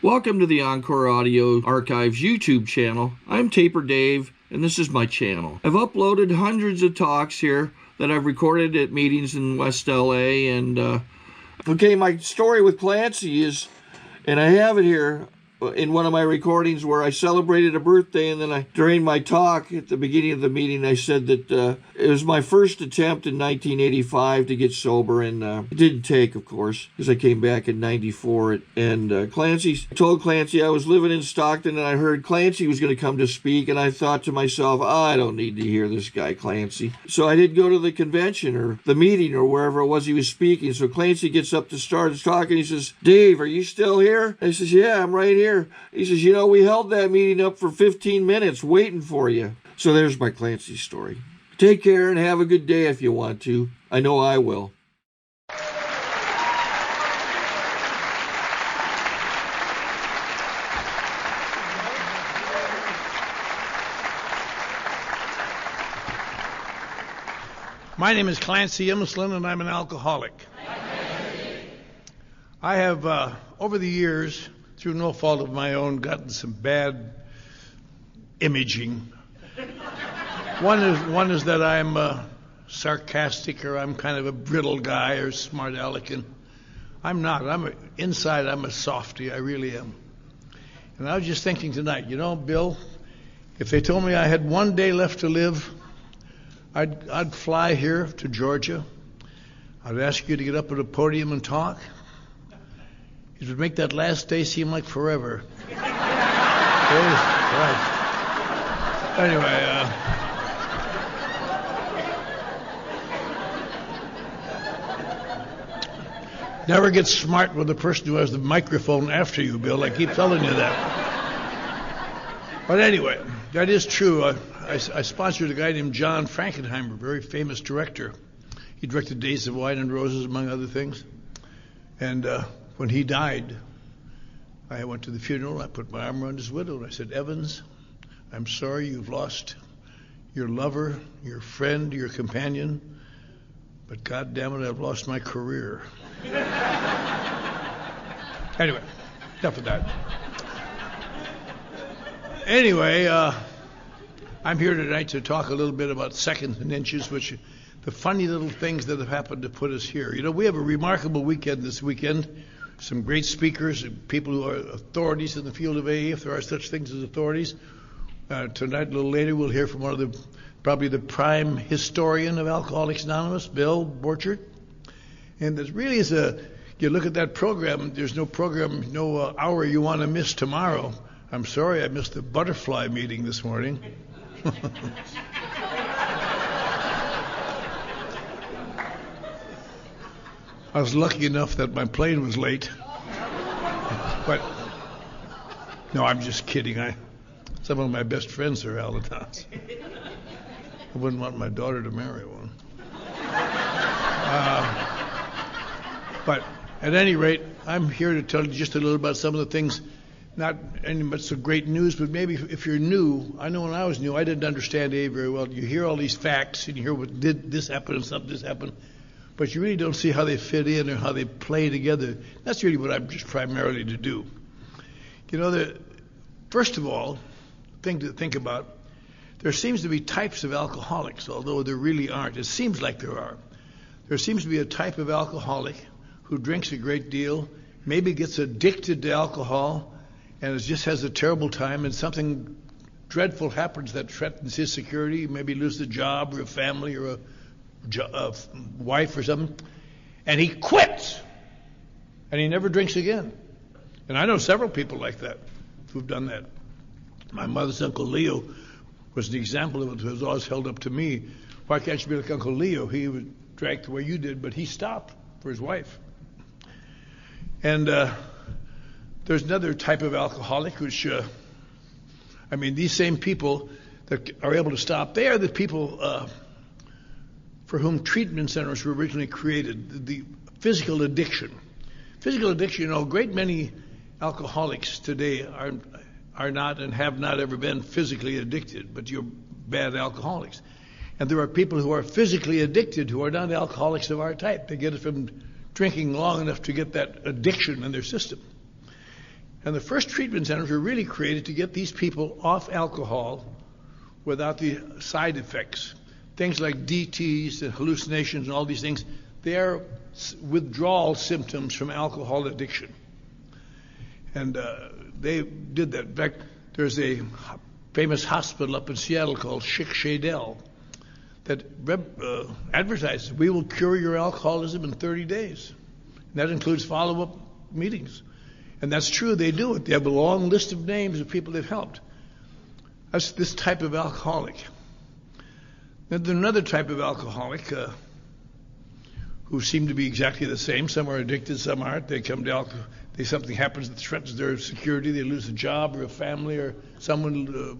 Welcome to the Encore Audio Archives YouTube channel. I'm Taper Dave, and this is my channel. I've uploaded hundreds of talks here that I've recorded at meetings in West LA, and okay, my story with Clancy is, and I have it here in one of my recordings where I celebrated a birthday, and then during my talk at the beginning of the meeting, I said that it was my first attempt in 1985 to get sober, and it didn't take, of course, because I came back in 94. And I told Clancy I was living in Stockton, and I heard Clancy was going to come to speak, and I thought to myself, I don't need to hear this guy, Clancy. So I did go to the convention or the meeting or wherever it was he was speaking. So Clancy gets up to start talking. He says, Dave, are you still here? I says, yeah, I'm right here. He says, you know, we held that meeting up for 15 minutes waiting for you. So there's my Clancy story. Take care and have a good day if you want to. I know I will. My name is Clancy Imislund, and I'm an alcoholic. I have, over the years, through no fault of my own, gotten some bad imaging. One is that I'm sarcastic, or I'm kind of a brittle guy, or smart aleck, and I'm not. Inside I'm a softie. I really am. And I was just thinking tonight, you know, Bill, if they told me I had one day left to live, I'd fly here to Georgia. I'd ask you to get up at a podium and talk. It would make that last day seem like forever. Right. Anyway, never get smart with the person who has the microphone after you, Bill. I keep telling you that. But anyway, that is true. I sponsored a guy named John Frankenheimer, a very famous director. He directed Days of Wine and Roses, among other things. And when he died, I went to the funeral. I put my arm around his widow, and I said, Evans, I'm sorry you've lost your lover, your friend, your companion, but God damn it, I've lost my career. Anyway, enough of that. Anyway, I'm here tonight to talk a little bit about seconds and inches, which the funny little things that have happened to put us here. You know, we have a remarkable weekend this weekend. Some great speakers, people who are authorities in the field of AA, if there are such things as authorities. Tonight, a little later, we'll hear from one of probably the prime historian of Alcoholics Anonymous, Bill Borchert. And it really is you look at that program, there's no program, no hour you want to miss tomorrow. I'm sorry I missed the butterfly meeting this morning. I was lucky enough that my plane was late. But, no, I'm just kidding. Some of my best friends are Aladans. I wouldn't want my daughter to marry one. But at any rate, I'm here to tell you just a little about some of the things, not any much so great news, but maybe if you're new, I know when I was new, I didn't understand AA very well. You hear all these facts, and you hear what did this happen and something this happened, but you really don't see how they fit in or how they play together. That's really what I'm just primarily to do. You know, first of all, thing to think about, there seems to be types of alcoholics, although there really aren't. It seems like there are. There seems to be a type of alcoholic who drinks a great deal, maybe gets addicted to alcohol, and just has a terrible time, and something dreadful happens that threatens his security, maybe lose a job or a family or a wife or something, and he quits, and he never drinks again. And I know several people like that who've done that. My mother's Uncle Leo was an example of it who was always held up to me. Why can't you be like Uncle Leo? He drank the way you did, but he stopped for his wife. And there's another type of alcoholic, which, these same people that are able to stop, they are the people for whom treatment centers were originally created, the physical addiction. Physical addiction, you know, a great many alcoholics today are not and have not ever been physically addicted, but you're bad alcoholics. And there are people who are physically addicted who are not alcoholics of our type. They get it from drinking long enough to get that addiction in their system. And the first treatment centers were really created to get these people off alcohol without the side effects. Things like DTs and hallucinations and all these things, they are withdrawal symptoms from alcohol addiction. And they did that. In fact, there's a famous hospital up in Seattle called Schick Shadell that advertises, we will cure your alcoholism in 30 days. And that includes follow-up meetings. And that's true, they do it. They have a long list of names of people they've helped. That's this type of alcoholic. Then there's another type of alcoholic who seem to be exactly the same. Some are addicted, some aren't. They come to alcohol. Something happens that threatens their security. They lose a job or a family or someone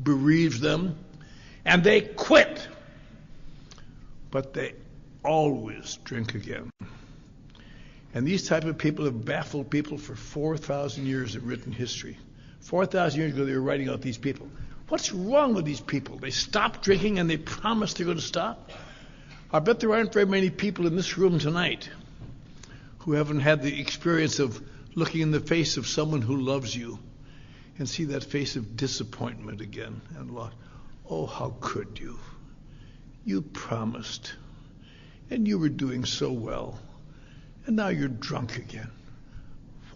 bereaves them. And they quit. But they always drink again. And these type of people have baffled people for 4,000 years of written history. 4,000 years ago, they were writing out these people. What's wrong with these people? They stop drinking and they promise they're going to stop. I bet there aren't very many people in this room tonight who haven't had the experience of looking in the face of someone who loves you and see that face of disappointment again and loss. Oh, how could you? You promised, and you were doing so well, and now you're drunk again.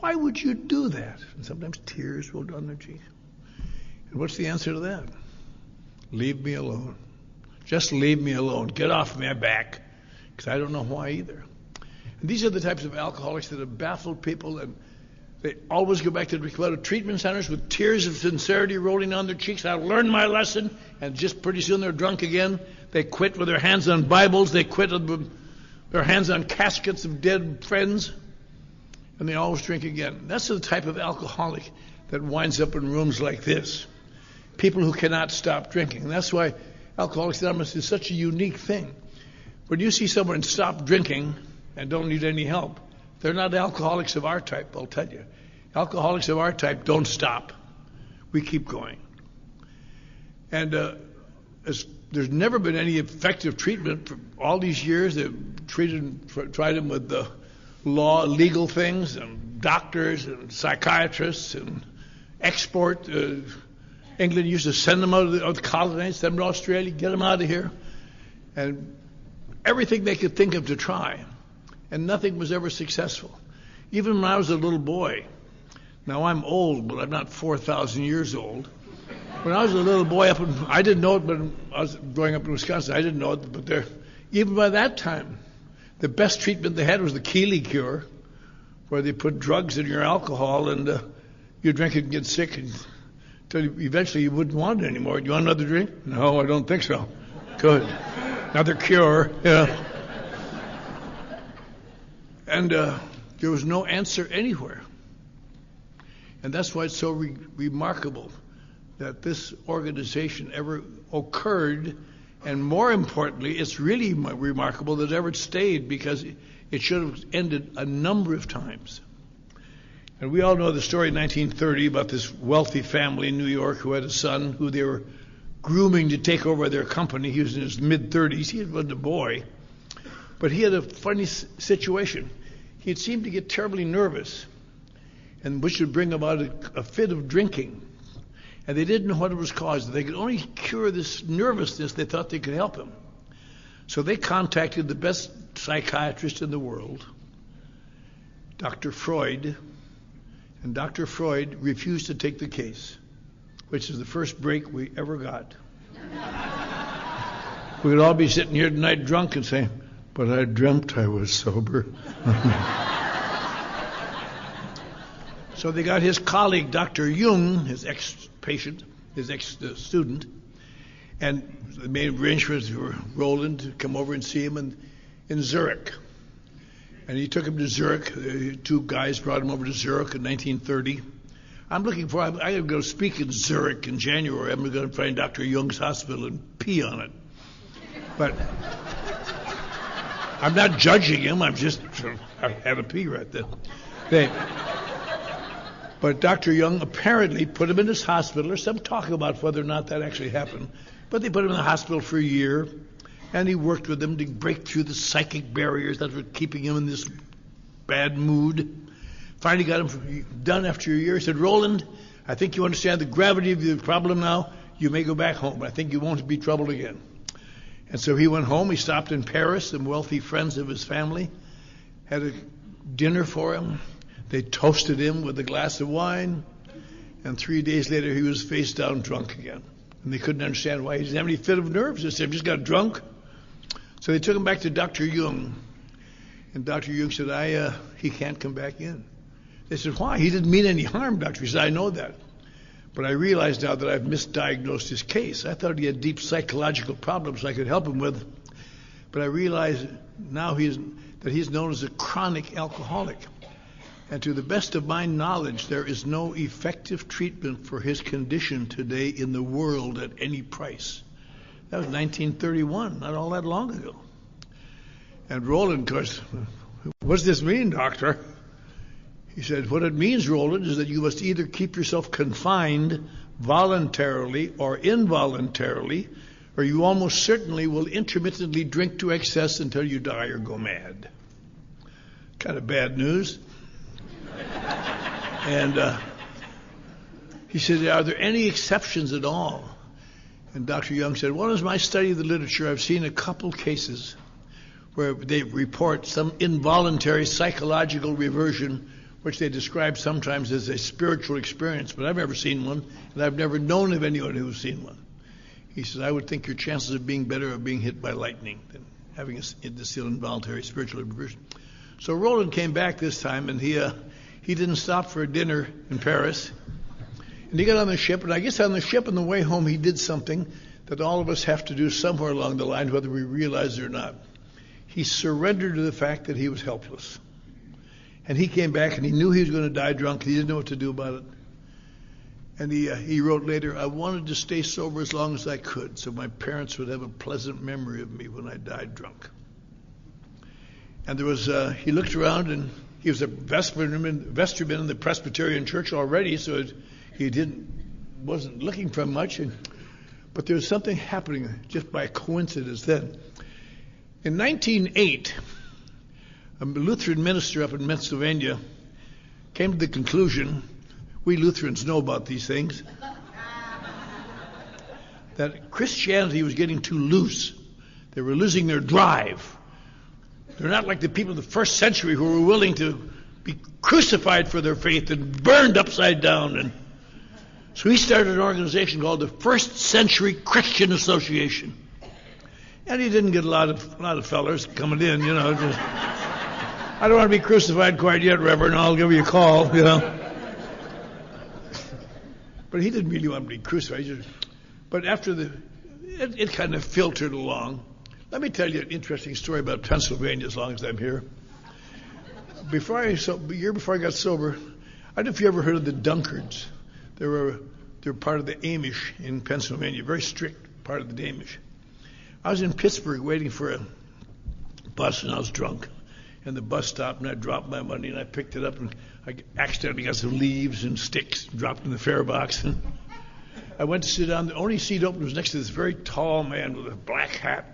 Why would you do that? And sometimes tears roll down their cheeks. And what's the answer to that? Leave me alone. Just leave me alone. Get off my back, because I don't know why either. And these are the types of alcoholics that have baffled people, and they always go back to the treatment centers with tears of sincerity rolling down their cheeks. I learned my lesson, and just pretty soon they're drunk again. They quit with their hands on Bibles. They quit with their hands on caskets of dead friends, and they always drink again. That's the type of alcoholic that winds up in rooms like this. People who cannot stop drinking. And that's why Alcoholics Anonymous is such a unique thing. When you see someone stop drinking and don't need any help, they're not alcoholics of our type, I'll tell you. Alcoholics of our type don't stop. We keep going. And there's never been any effective treatment for all these years. They've tried them with the legal things, and doctors and psychiatrists and export. England used to send them out of the colonies, send them to Australia, get them out of here. And everything they could think of to try. And nothing was ever successful. Even when I was a little boy. Now I'm old, but I'm not 4,000 years old. When I was a little boy I didn't know it, but I was growing up in Wisconsin, I didn't know it, but even by that time, the best treatment they had was the Keeley cure, where they put drugs in your alcohol and you drink it and get sick until eventually you wouldn't want it anymore. Do you want another drink? No, I don't think so. Good. Another cure. Yeah. And there was no answer anywhere. And that's why it's so remarkable that this organization ever occurred, and more importantly, it's really remarkable that it ever stayed, because it should have ended a number of times. And we all know the story in 1930 about this wealthy family in New York who had a son who they were grooming to take over their company. He was in his mid-30s. He wasn't a boy. But he had a funny situation. He seemed to get terribly nervous, and which would bring about a fit of drinking. And they didn't know what it was caused. They could only cure this nervousness. They thought they could help him. So they contacted the best psychiatrist in the world, Dr. Freud. And Dr. Freud refused to take the case, which is the first break we ever got. We would all be sitting here tonight drunk and saying, but I dreamt I was sober. So they got his colleague, Dr. Jung, his ex-patient, his ex-student, and they made arrangements for Roland to come over and see him in Zurich. And he took him to Zurich. Two guys brought him over to Zurich in 1930. I'm got to go speak in Zurich in January. I'm going to find Dr. Jung's hospital and pee on it. But I'm not judging him. I had a pee right there. But Dr. Jung apparently put him in his hospital. There's some talk about whether or not that actually happened. But they put him in the hospital for a year, and he worked with him to break through the psychic barriers that were keeping him in this bad mood. finally got him done after a year. He said, Roland, I think you understand the gravity of the problem now. You may go back home. I think you won't be troubled again. And so he went home. He stopped in Paris. Some wealthy friends of his family had a dinner for him. They toasted him with a glass of wine. And 3 days later, he was face down drunk again. And they couldn't understand why he didn't have any fit of nerves. They said, he just got drunk. So they took him back to Dr. Jung. And Dr. Jung said, he can't come back in. They said, why? He didn't mean any harm, doctor. He said, I know that. But I realize now that I've misdiagnosed his case. I thought he had deep psychological problems I could help him with. But I realize now that he's known as a chronic alcoholic. And to the best of my knowledge, there is no effective treatment for his condition today in the world at any price. That was 1931, not all that long ago. And Roland, of course, what does this mean, doctor? He said, what it means, Roland, is that you must either keep yourself confined voluntarily or involuntarily, or you almost certainly will intermittently drink to excess until you die or go mad. Kind of bad news. And he said, are there any exceptions at all? And Dr. Jung said, well, as my study of the literature, I've seen a couple cases where they report some involuntary psychological reversion, which they describe sometimes as a spiritual experience, but I've never seen one, and I've never known of anyone who's seen one. He says, I would think your chances of being better are being hit by lightning than having this involuntary spiritual reversion. So Roland came back this time, and he didn't stop for a dinner in Paris. And he got on the ship, and I guess on the ship on the way home, he did something that all of us have to do somewhere along the line, whether we realize it or not. He surrendered to the fact that he was helpless. And he came back, and he knew he was going to die drunk. He didn't know what to do about it. And he wrote later, I wanted to stay sober as long as I could so my parents would have a pleasant memory of me when I died drunk. And there was, he looked around, and he was a vestryman in the Presbyterian church already, so he wasn't looking for much. But there was something happening just by coincidence then. In 1908, a Lutheran minister up in Pennsylvania came to the conclusion, we Lutherans know about these things, that Christianity was getting too loose. They were losing their drive. They're not like the people of the first century who were willing to be crucified for their faith and burned upside down. And so he started an organization called the First Century Christian Association. And he didn't get a lot of fellers coming in, you know. Just, I don't want to be crucified quite yet, Reverend. I'll give you a call, you know. But he didn't really want to be crucified. But after it kind of filtered along. Let me tell you an interesting story about Pennsylvania as long as I'm here. A year before I got sober, I don't know if you ever heard of the Dunkards. They're part of the Amish in Pennsylvania, very strict part of the Amish. I was in Pittsburgh waiting for a bus, and I was drunk. And the bus stopped, and I dropped my money, and I picked it up, and I accidentally got some leaves and sticks dropped in the fare box. And I went to sit down. The only seat open was next to this very tall man with a black hat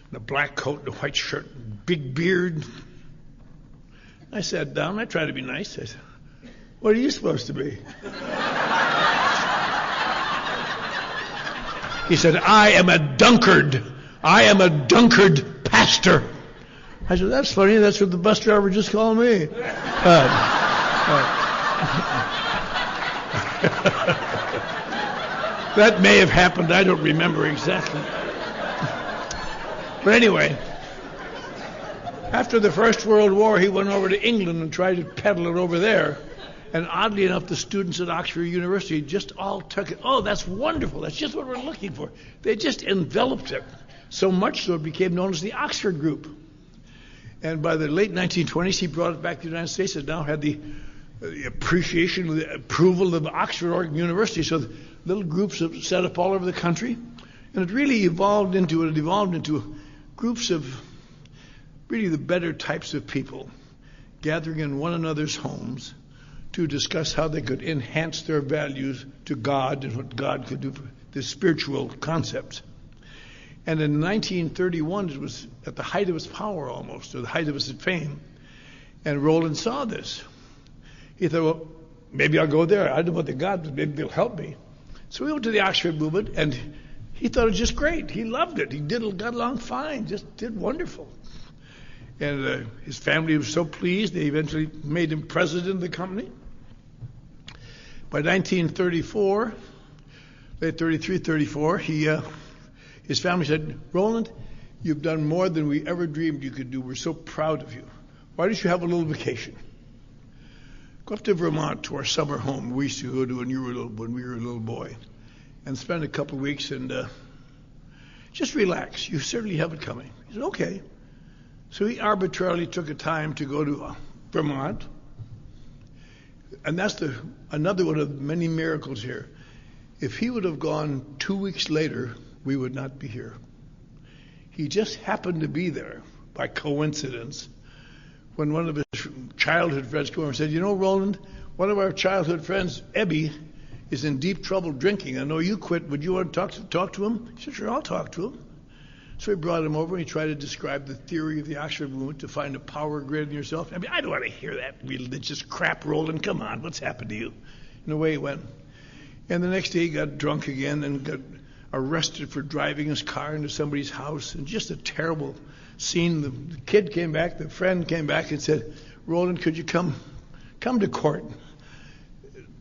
and a black coat and a white shirt and big beard. I sat down. I tried to be nice. I said, what are you supposed to be? He said, I am a Dunkard. I am a Dunkard pastor. I said, that's funny. That's what the bus driver just called me. That may have happened. I don't remember exactly. But anyway, after the First World War, he went over to England and tried to peddle it over there. And oddly enough, the students at Oxford University just all took it. Oh, that's wonderful. That's just what we're looking for. They just enveloped it. So much so it became known as the Oxford Group. And by the late 1920s, he brought it back to the United States and now had the appreciation, the approval of Oxford University. So little groups have set up all over the country. And it really evolved into groups of really the better types of people gathering in one another's homes to discuss how they could enhance their values to God and what God could do for the spiritual concepts. And in 1931, it was at the height of its power almost, or the height of its fame, and Roland saw this. He thought, well, maybe I'll go there. I don't know what they got, but maybe they'll help me. So we went to the Oxford movement, and he thought it was just great. He loved it. He got along fine, just did wonderful. And his family was so pleased, they eventually made him president of the company. By 1934, late 33, 34, his family said, Roland, you've done more than we ever dreamed you could do. We're so proud of you. Why don't you have a little vacation? Go up to Vermont to our summer home we used to go to when we were a little boy, and spend a couple of weeks and just relax. You certainly have it coming. He said, okay. So he arbitrarily took a time to go to Vermont, and that's another one of many miracles here. If he would have gone 2 weeks later, we would not be here. He just happened to be there by coincidence when one of his childhood friends came over and said, you know, Roland, one of our childhood friends, Ebby, is in deep trouble drinking. I know you quit. Would you want to talk to him? He said, sure, I'll talk to him. So he brought him over and he tried to describe the theory of the Oxford movement to find a power grid in yourself. I mean, I don't want to hear that religious crap, Roland. Come on, what's happened to you? And away he went. And the next day he got drunk again and got arrested for driving his car into somebody's house. And just a terrible scene. The kid came back, the friend came back and said, Roland, could you come to court?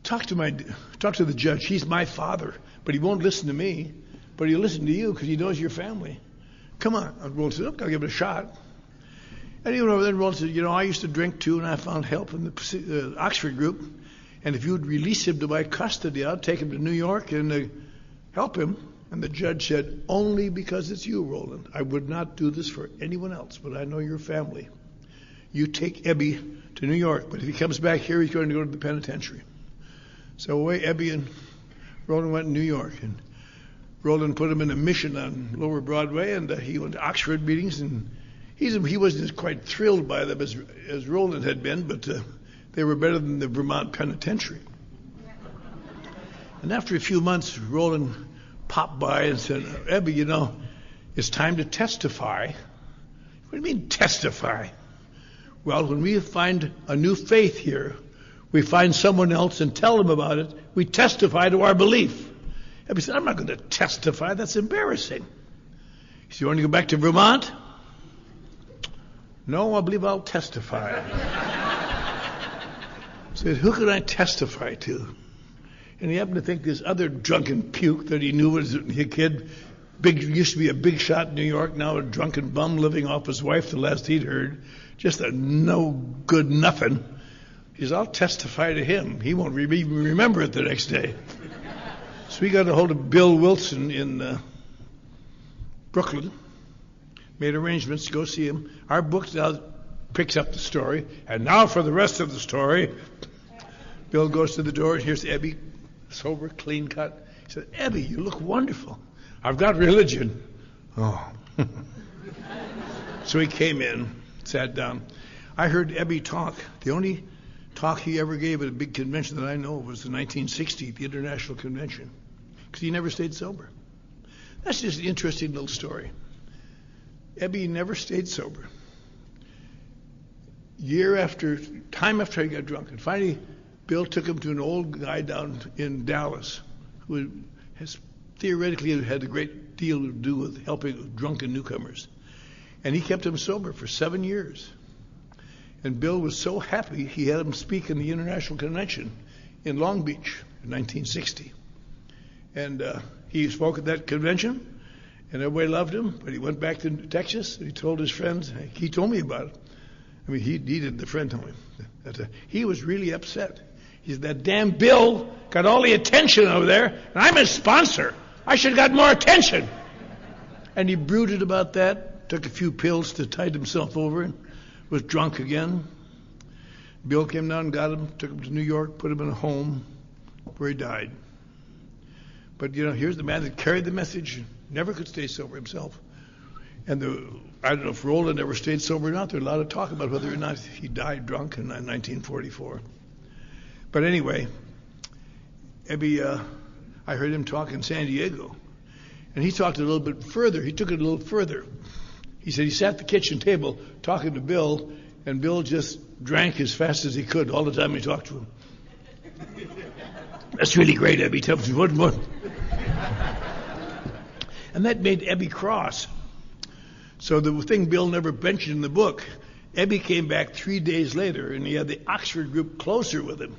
Talk to the judge. He's my father, but he won't listen to me, but he'll listen to you because he knows your family. Come on. And Roland said, look, I'll give it a shot. And he went over there and Roland said, you know, I used to drink too, and I found help in the Oxford group. And if you would release him to my custody, I'd take him to New York and help him. And the judge said, only because it's you, Roland. I would not do this for anyone else, but I know your family. You take Ebby to New York, but if he comes back here, he's going to go to the penitentiary. So away Ebby and Roland went to New York, and Roland put him in a mission on Lower Broadway, and he went to Oxford meetings, and he wasn't quite thrilled by them as Roland had been, but they were better than the Vermont penitentiary. And after a few months, Roland popped by and said, Ebby, you know, it's time to testify. What do you mean testify? Well, when we find a new faith here, we find someone else and tell them about it, we testify to our belief. Ebby said, I'm not going to testify. That's embarrassing. He said, you want to go back to Vermont? No, I believe I'll testify. He said, who can I testify to? And he happened to think this other drunken puke that he knew was a kid, used to be a big shot in New York, now a drunken bum living off his wife, the last he'd heard. Just a no good nothing. He says, I'll testify to him. He won't even remember it the next day. So we got a hold of Bill Wilson in Brooklyn, made arrangements to go see him. Our book now picks up the story. And now for the rest of the story. Bill goes to the door, and here's Ebby, sober, clean cut. He said, Ebby, you look wonderful. I've got religion. Oh. So he came in, sat down. I heard Ebby talk. The only talk he ever gave at a big convention that I know of was the 1960, the International Convention, because he never stayed sober. That's just an interesting little story. Ebby never stayed sober. Time after he got drunk, and finally Bill took him to an old guy down in Dallas who has theoretically had a great deal to do with helping drunken newcomers. And he kept him sober for 7 years. And Bill was so happy, he had him speak in the International Convention in Long Beach in 1960. And he spoke at that convention, and everybody loved him. But he went back to Texas, and he told his friends, he told me about it. I mean, he did, the friend told me, that he was really upset. He said, that damn Bill got all the attention over there, and I'm his sponsor. I should have got more attention. And he brooded about that, took a few pills to tide himself over, and was drunk again. Bill came down and got him, took him to New York, put him in a home where he died. But, you know, here's the man that carried the message, never could stay sober himself. And I don't know if Roland ever stayed sober or not. There's a lot of talk about whether or not he died drunk in 1944. But anyway, Ebby, I heard him talk in San Diego. And he talked a little bit further. He took it a little further. He said he sat at the kitchen table talking to Bill, and Bill just drank as fast as he could all the time he talked to him. That's really great, Ebby. Tell me what more. And that made Ebby cross. So the thing Bill never mentioned in the book, Ebby came back 3 days later, and he had the Oxford group closer with him.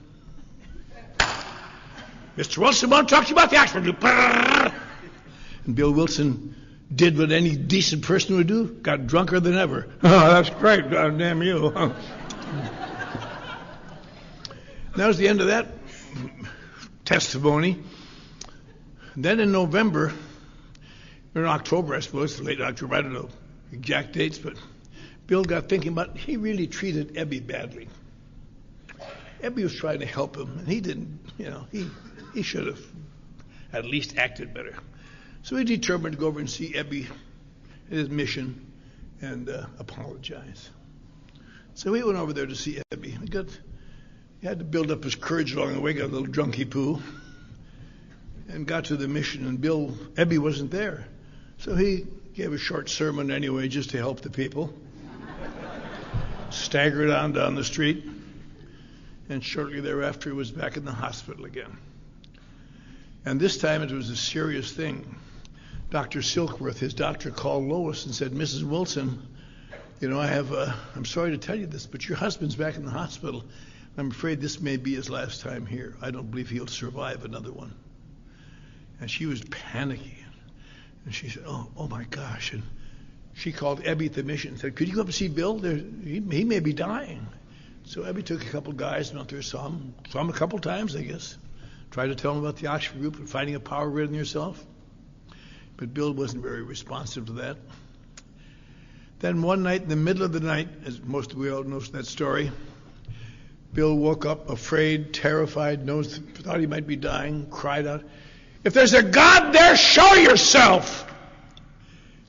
Mr. Wilson, I want to talk to you about the Oxford group. And Bill Wilson did what any decent person would do, got drunker than ever. Oh, that's great, God damn you. That was the end of that testimony. Then in November, or in October, I suppose, late October, I don't know exact dates, but Bill got thinking about, he really treated Ebby badly. Ebby was trying to help him, and he didn't, he should have at least acted better. So he determined to go over and see Ebby at his mission and apologize. So he went over there to see Ebby. He had to build up his courage along the way, got a little drunky poo, and got to the mission, and Ebby wasn't there. So he gave a short sermon anyway, just to help the people. Staggered on down the street, and shortly thereafter he was back in the hospital again. And this time it was a serious thing. Dr. Silkworth, his doctor, called Lois and said, Mrs. Wilson, I'm sorry to tell you this, but your husband's back in the hospital. I'm afraid this may be his last time here. I don't believe he'll survive another one. And she was panicky. And she said, oh my gosh. And she called Ebby at the mission and said, could you go up and see Bill? He may be dying. So Ebby took a couple guys and out there, saw him a couple times, I guess. Tried to tell him about the Oxford group and finding a power grid in yourself. But Bill wasn't very responsive to that. Then one night, in the middle of the night, as most of we all know that story, Bill woke up afraid, terrified, thought he might be dying, cried out, if there's a God there, show yourself!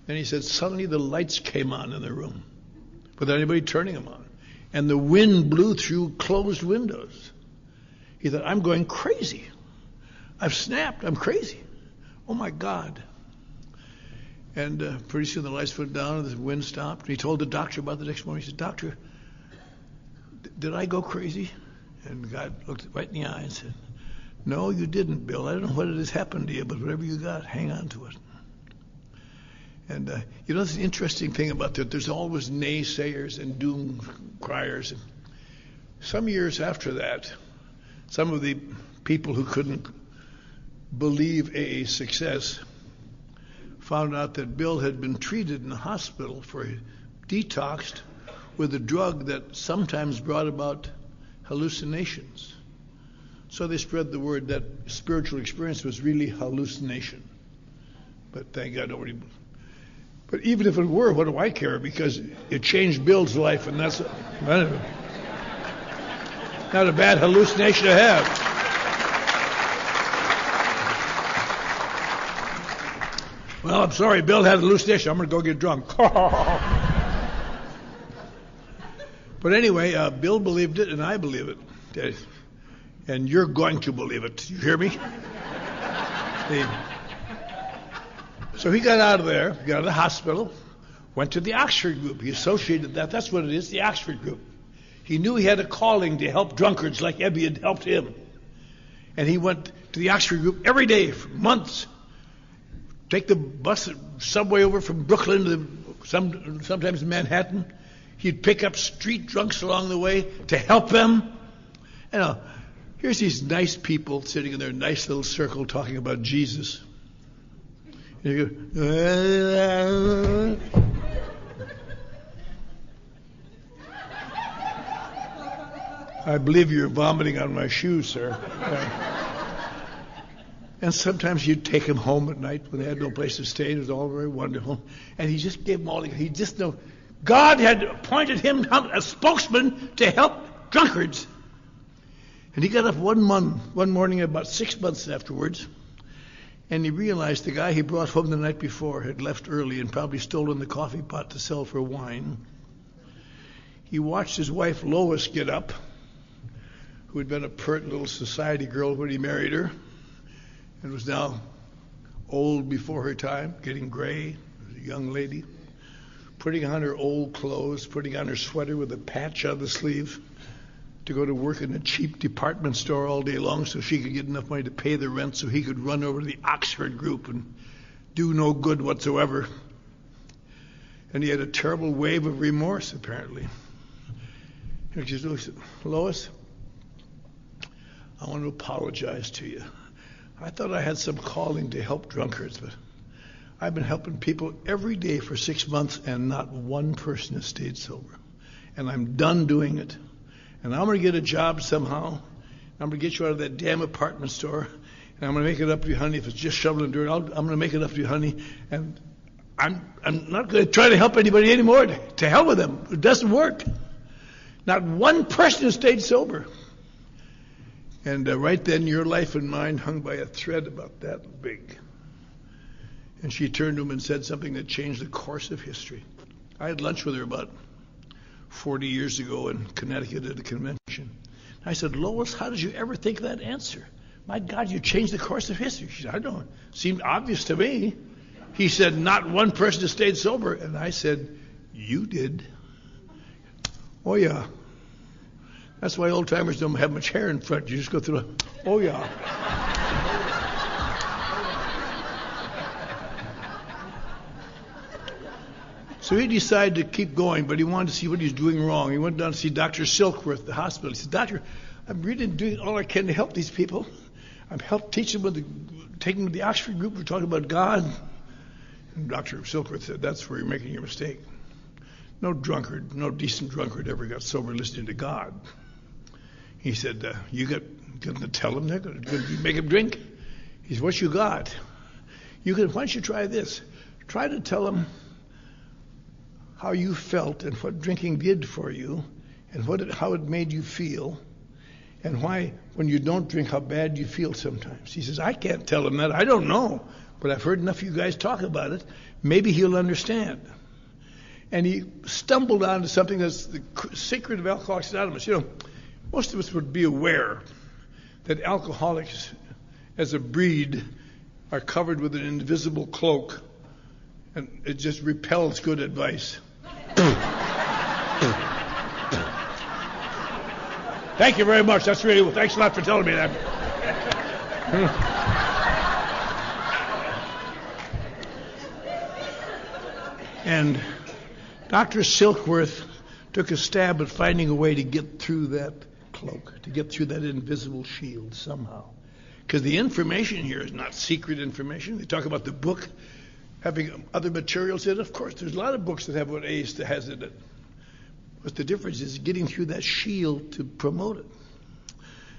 And he said, suddenly the lights came on in the room without anybody turning them on. And the wind blew through closed windows. He thought, I'm going crazy. I've snapped. I'm crazy. Oh, my God. And pretty soon the lights went down and the wind stopped. And he told the doctor about the next morning. He said, Doctor, did I go crazy? And the guy looked right in the eye and said, no, you didn't, Bill. I don't know what has happened to you, but whatever you got, hang on to it. And, there's an interesting thing about that. There's always naysayers and doom criers. And some years after that, some of the people who couldn't believe AA's success found out that Bill had been treated in the hospital for detoxed with a drug that sometimes brought about hallucinations. So they spread the word that spiritual experience was really hallucination. But thank God nobody. But even if it were, what do I care? Because it changed Bill's life, and that's not a bad hallucination to have. Well, I'm sorry, Bill had a hallucination. I'm going to go get drunk. But anyway, Bill believed it, and I believe it. And you're going to believe it. You hear me? So he got out of there, got out of the hospital, went to the Oxford group. He associated that. That's what it is, the Oxford group. He knew he had a calling to help drunkards like Ebby had helped him. And he went to the Oxford group every day for months. Take the bus, subway over from Brooklyn to sometimes Manhattan. He'd pick up street drunks along the way to help them. Here's these nice people sitting in their nice little circle talking about Jesus. And you go, I believe you're vomiting on my shoes, sir. And sometimes you'd take him home at night when they had no place to stay. It was all very wonderful. And he just gave them all, he just knew God had appointed him a spokesman to help drunkards. And he got up one morning about 6 months afterwards, and he realized the guy he brought home the night before had left early and probably stolen the coffee pot to sell for wine. He watched his wife Lois get up, who had been a pert little society girl when he married her, and was now old before her time, getting gray, a young lady. putting on her old clothes, putting on her sweater with a patch on the sleeve to go to work in a cheap department store all day long so she could get enough money to pay the rent so he could run over to the Oxford group and do no good whatsoever. And he had a terrible wave of remorse, apparently. And she said, Lois, I want to apologize to you. I thought I had some calling to help drunkards, but I've been helping people every day for 6 months, and not one person has stayed sober. And I'm done doing it. And I'm going to get a job somehow. I'm going to get you out of that damn apartment store. And I'm going to make it up to you, honey. If it's just shoveling dirt, I'm going to make it up to you, honey. And I'm not going to try to help anybody anymore. To hell with them. It doesn't work. Not one person has stayed sober. And right then, your life and mine hung by a thread about that big. And she turned to him and said something that changed the course of history. I had lunch with her about 40 years ago in Connecticut at a convention. I said, Lois, how did you ever think of that answer? My God, you changed the course of history. She said, I don't know. It seemed obvious to me. He said, not one person has stayed sober. And I said, you did. Oh, yeah. That's why old-timers don't have much hair in front. You just go through oh, yeah. So he decided to keep going, but he wanted to see what he was doing wrong. He went down to see Dr. Silkworth at the hospital. He said, Doctor, I'm really doing all I can to help these people. I'm teaching them, taking them to the Oxford group. We're talking about God. And Dr. Silkworth said, that's where you're making your mistake. No drunkard, no decent drunkard ever got sober listening to God. He said, you going to tell them they're going to make them drink? He said, what you got? Why don't you try this? Try to tell them how you felt and what drinking did for you and how it made you feel and why, when you don't drink, how bad you feel sometimes. He says, I can't tell him that. I don't know, but I've heard enough of you guys talk about it. Maybe he'll understand. And he stumbled onto something that's the secret of Alcoholics Anonymous. You know, most of us would be aware that alcoholics as a breed are covered with an invisible cloak, and it just repels good advice. Thank you very much. That's really, thanks a lot for telling me that. And Dr. Silkworth took a stab at finding a way to get through that cloak, to get through that invisible shield somehow. Because the information here is not secret information. They talk about the book having other materials in it. Of course, there's a lot of books that have what ACE has in it. But the difference is getting through that shield to promote it.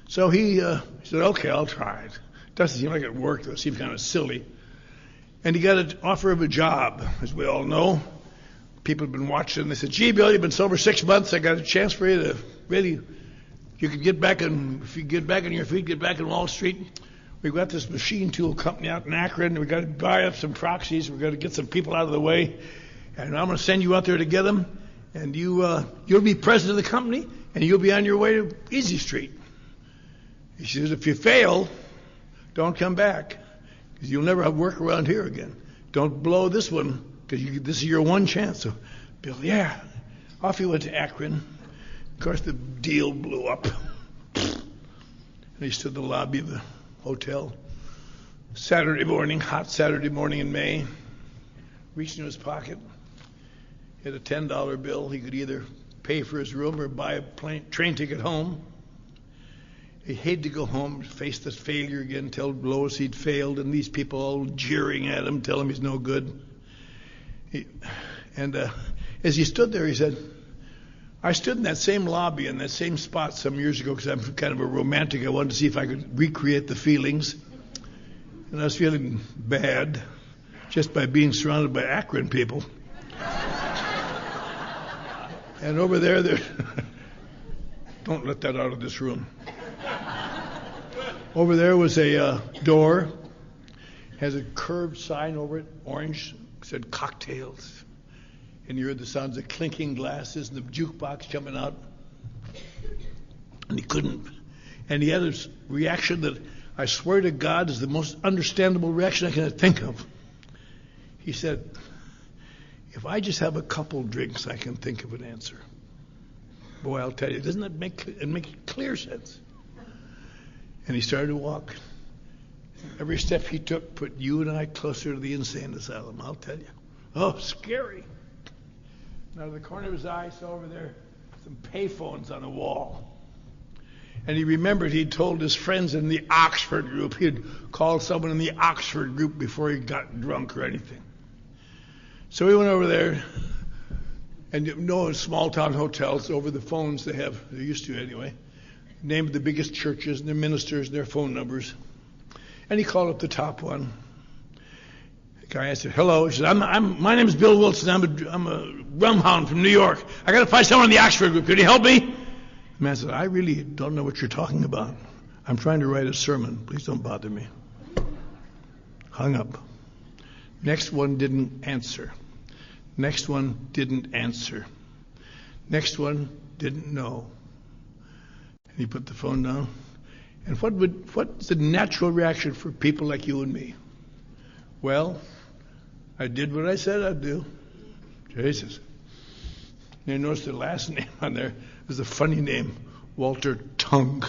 So he said, okay, I'll try it. Doesn't seem like it worked, though. It seems kind of silly. And he got an offer of a job, as we all know. People have been watching. They said, gee, Bill, you've been sober 6 months. I got a chance for you to really, you could get back on, if you get back on your feet, get back on Wall Street. We've got this machine tool company out in Akron. We've got to buy up some proxies. We've got to get some people out of the way. And I'm going to send you out there to get them. And you'll be president of the company, and you'll be on your way to Easy Street. He says, if you fail, don't come back, because you'll never have work around here again. Don't blow this one, because this is your one chance. So, Bill, yeah. Off he went to Akron. Of course, the deal blew up. And he stood in the lobby of the hotel. Saturday morning, hot Saturday morning in May. Reached into his pocket. He had a $10 bill. He could either pay for his room or buy a train ticket home. He hated to go home, face the failure again, tell Lois he'd failed, and these people all jeering at him, tell him he's no good. As he stood there, he said, I stood in that same lobby in that same spot some years ago because I'm kind of a romantic. I wanted to see if I could recreate the feelings. And I was feeling bad just by being surrounded by Akron people. And over there, don't let that out of this room. Over there was a door, has a curved sign over it, orange, said cocktails. And you heard the sounds of clinking glasses and the jukebox coming out. And he couldn't. And he had this reaction that I swear to God is the most understandable reaction I can think of. He said, if I just have a couple drinks, I can think of an answer. Boy, I'll tell you, doesn't that make clear sense? And he started to walk. Every step he took put you and I closer to the insane asylum, I'll tell you. Oh, scary. Out of the corner of his eye, I saw over there some payphones on a wall. And he remembered he'd told his friends in the Oxford group, he'd called someone in the Oxford group before he got drunk or anything. So we went over there, and you know, in small town hotels, over the phones they used to anyway, named the biggest churches and their ministers and their phone numbers. And he called up the top one. The guy answered, hello. He said, my name is Bill Wilson. I'm a rum hound from New York. I got to find someone in the Oxford group. Could you help me? The man said, I really don't know what you're talking about. I'm trying to write a sermon. Please don't bother me. Hung up. Next one didn't answer. Next one didn't answer. Next one didn't know. And he put the phone down. And what's the natural reaction for people like you and me? Well, I did what I said I'd do. Jesus. And you notice the last name on there is a funny name, Walter Tunk.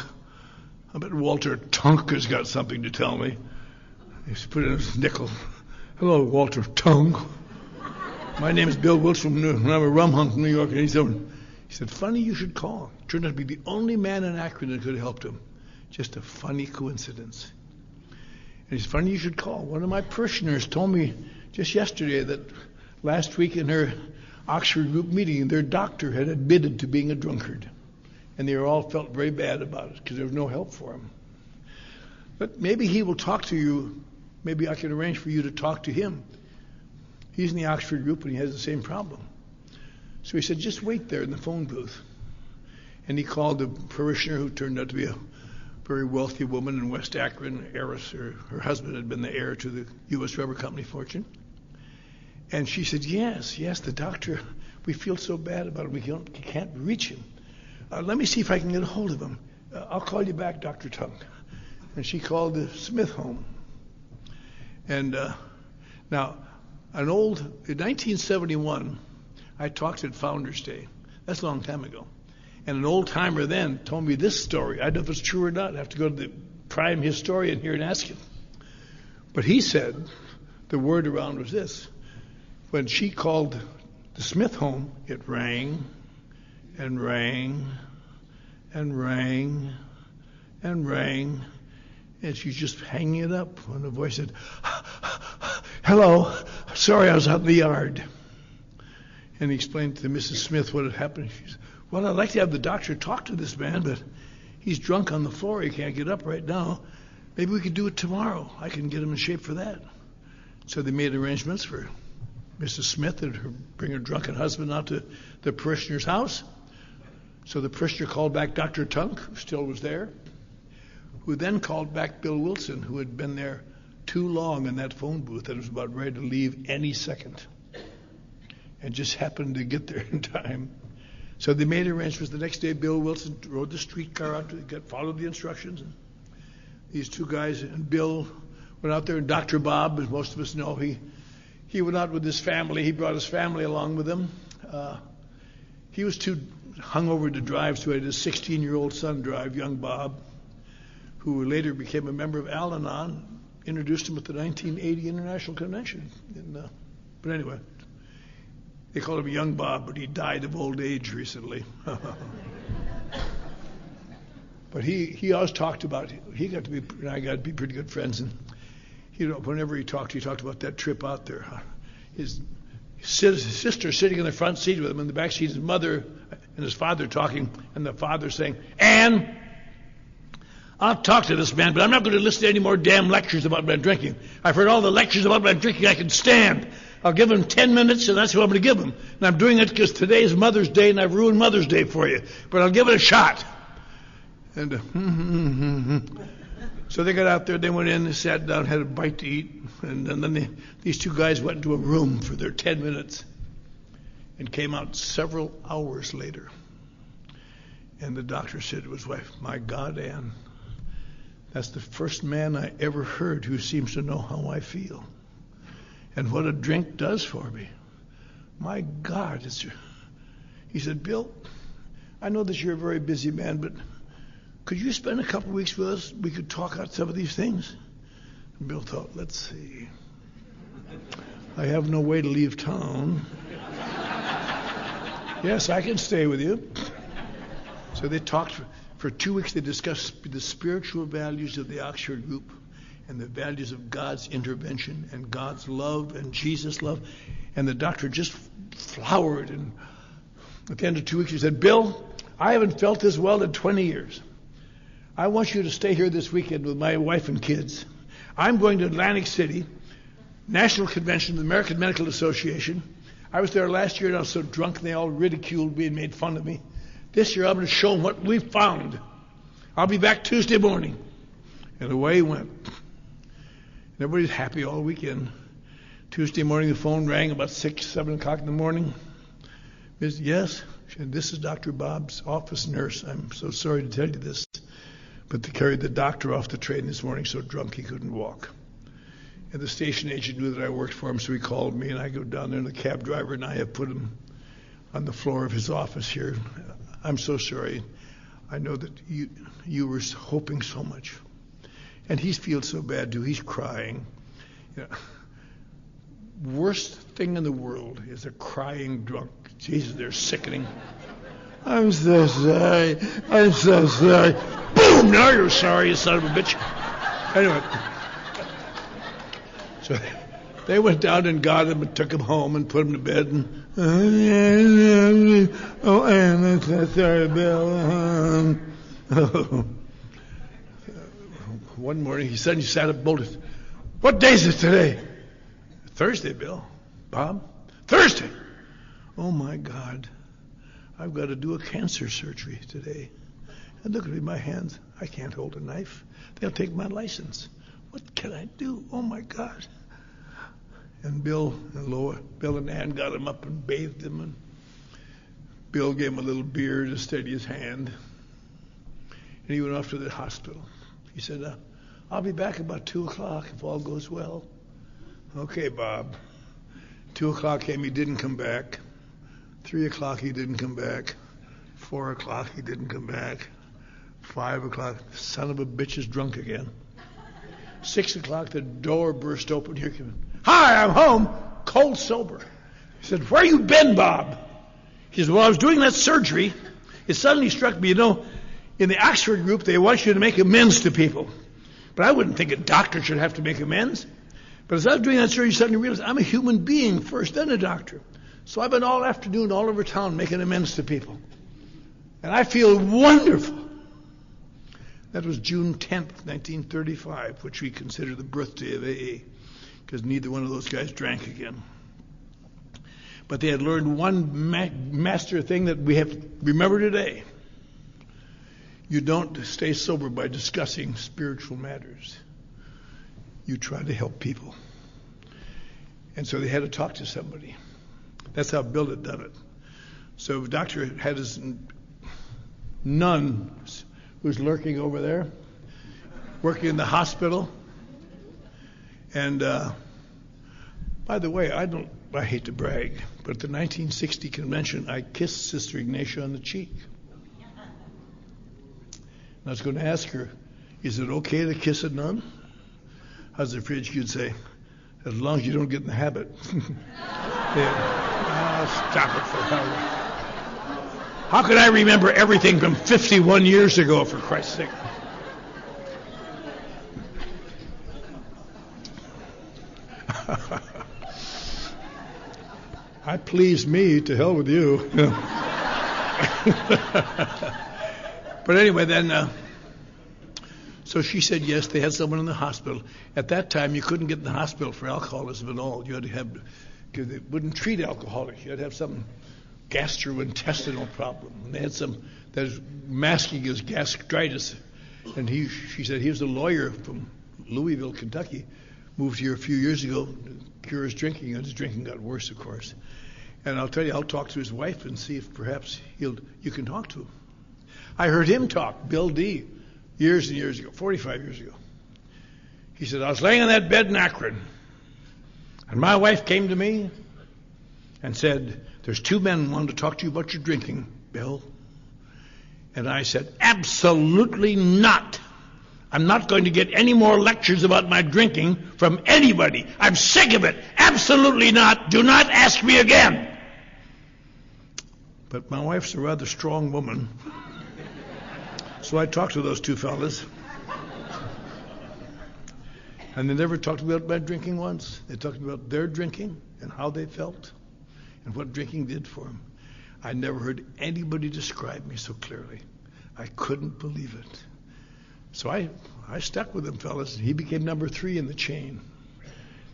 I bet Walter Tunk has got something to tell me. He's put in his nickel. Hello, Walter Tunk. My name is Bill Wilson, and I'm a rum hunt from New York. And he said, funny you should call. Turned out to be the only man in Akron that could have helped him. Just a funny coincidence. And it's funny you should call. One of my parishioners told me just yesterday that last week in her Oxford group meeting, their doctor had admitted to being a drunkard. And they all felt very bad about it because there was no help for him. But maybe he will talk to you. Maybe I can arrange for you to talk to him. He's in the Oxford group and he has the same problem. So he said, just wait there in the phone booth. And he called the parishioner who turned out to be a very wealthy woman in West Akron, heiress. Her husband had been the heir to the U.S. Rubber Company fortune. And she said, yes, the doctor, we feel so bad about him. We can't reach him. Let me see if I can get a hold of him. I'll call you back, Dr. Tunk. And she called the Smith home. And now, in 1971, I talked at Founders Day. That's a long time ago. And an old-timer then told me this story. I don't know if it's true or not. I have to go to the prime historian here and ask him. But he said the word around was this. When she called the Smith home, it rang and rang and rang and rang. And she's just hanging it up when the voice said, hello, sorry, I was out in the yard. And he explained to Mrs. Smith what had happened. She said, well, I'd like to have the doctor talk to this man, but he's drunk on the floor. He can't get up right now. Maybe we could do it tomorrow. I can get him in shape for that. So they made arrangements for Mrs. Smith and bring her drunken husband out to the parishioner's house. So the parishioner called back Dr. Tunk, who still was there, who then called back Bill Wilson, who had been there too long in that phone booth and was about ready to leave any second, and just happened to get there in time. So they made arrangements. The next day, Bill Wilson rode the streetcar out to followed the instructions. And these two guys and Bill went out there, and Dr. Bob, as most of us know, he went out with his family. He brought his family along with him. He was too hungover to drive, so he had his 16-year-old son drive, young Bob, who later became a member of Al-Anon, introduced him at the 1980 International Convention. But anyway, they called him Young Bob, but he died of old age recently. But he always talked about, I got to be pretty good friends, and whenever he talked about that trip out there. His sister sitting in the front seat with him, in the back seat his mother and his father talking, and the father saying, Ann, I'll talk to this man, but I'm not going to listen to any more damn lectures about my drinking. I've heard all the lectures about my drinking I can stand. I'll give him 10 minutes, and that's what I'm going to give him. And I'm doing it because today's Mother's Day, and I've ruined Mother's Day for you. But I'll give it a shot. And so they got out there, they went in, they sat down, had a bite to eat, and then these two guys went into a room for their 10 minutes and came out several hours later. And the doctor said to his wife, my God, Ann, that's the first man I ever heard who seems to know how I feel and what a drink does for me. My God. He said, Bill, I know that you're a very busy man, but could you spend a couple of weeks with us? We could talk out some of these things. And Bill thought, let's see. I have no way to leave town. Yes, I can stay with you. So they talked for 2 weeks. They discussed the spiritual values of the Oxford group and the values of God's intervention and God's love and Jesus' love. And the doctor just flowered. And at the end of 2 weeks, he said, Bill, I haven't felt this well in 20 years. I want you to stay here this weekend with my wife and kids. I'm going to Atlantic City, National Convention of the American Medical Association. I was there last year and I was so drunk and they all ridiculed me and made fun of me. This year I'm going to show them what we found. I'll be back Tuesday morning. And away he went. Everybody's happy all weekend. Tuesday morning the phone rang about 6, 7 o'clock in the morning. Yes? She said, this is Dr. Bob's office nurse. I'm so sorry to tell you this. But they carried the doctor off the train this morning so drunk he couldn't walk. And the station agent knew that I worked for him, so he called me, and I go down there, and the cab driver and I have put him on the floor of his office here. I'm so sorry. I know that you were hoping so much. And he feels so bad, too. He's crying. You know, worst thing in the world is a crying drunk. Jesus, they're sickening. I'm so sorry. I'm so sorry. Boom! Now you're sorry, you son of a bitch. Anyway. So they went down and got him and took him home and put him to bed. And, oh, Anna, sorry, Bill. One morning he suddenly sat up bolted. What day is it today? Thursday, Bill. Bob? Thursday. Oh, my God. I've got to do a cancer surgery today. And look at my hands. I can't hold a knife. They'll take my license. What can I do? Oh, my God. And Bill and Ann got him up and bathed him. And Bill gave him a little beer to steady his hand. And he went off to the hospital. He said, I'll be back about 2 o'clock if all goes well. Okay, Bob. 2 o'clock came, he didn't come back. 3 o'clock, he didn't come back. 4 o'clock, he didn't come back. 5 o'clock, son of a bitch is drunk again. 6 o'clock, the door burst open. Here came, hi, I'm home, cold sober. He said, where you been, Bob? He said, well, I was doing that surgery. It suddenly struck me, in the Oxford group, they want you to make amends to people. But I wouldn't think a doctor should have to make amends. But as I was doing that surgery, I suddenly realized I'm a human being first, then a doctor. So I've been all afternoon all over town making amends to people. And I feel wonderful. That was June 10th, 1935, which we consider the birthday of AA, because neither one of those guys drank again. But they had learned one master thing that we have to remember today. You don't stay sober by discussing spiritual matters. You try to help people. And so they had to talk to somebody. That's how Bill had done it. So the doctor had his nun who's lurking over there, working in the hospital. And by the way, I hate to brag, but at the 1960 convention, I kissed Sister Ignatia on the cheek. And I was going to ask her, is it okay to kiss a nun? How's the fridge kid say? As long as you don't get in the habit. Stop it for hell. How could I remember everything from 51 years ago, for Christ's sake? I pleased me, to hell with you. But anyway, then, so she said yes, they had someone in the hospital. At that time, you couldn't get in the hospital for alcoholism at all. You had to have, because they wouldn't treat alcoholics. You had to have some gastrointestinal problem. And they had some that was masking his gastritis. And she said he was a lawyer from Louisville, Kentucky, moved here a few years ago to cure his drinking, and his drinking got worse, of course. And I'll tell you, I'll talk to his wife and see if perhaps you can talk to him. I heard him talk, Bill D., years and years ago, 45 years ago. He said, I was laying on that bed in Akron, and my wife came to me, and said, "There's two men wanting to talk to you about your drinking, Bill." And I said, "Absolutely not. I'm not going to get any more lectures about my drinking from anybody. I'm sick of it. Absolutely not. Do not ask me again." But my wife's a rather strong woman. So I talked to those two fellas. And they never talked about my drinking once. They talked about their drinking and how they felt and what drinking did for them. I never heard anybody describe me so clearly. I couldn't believe it. So I stuck with them fellas. He became number 3 in the chain.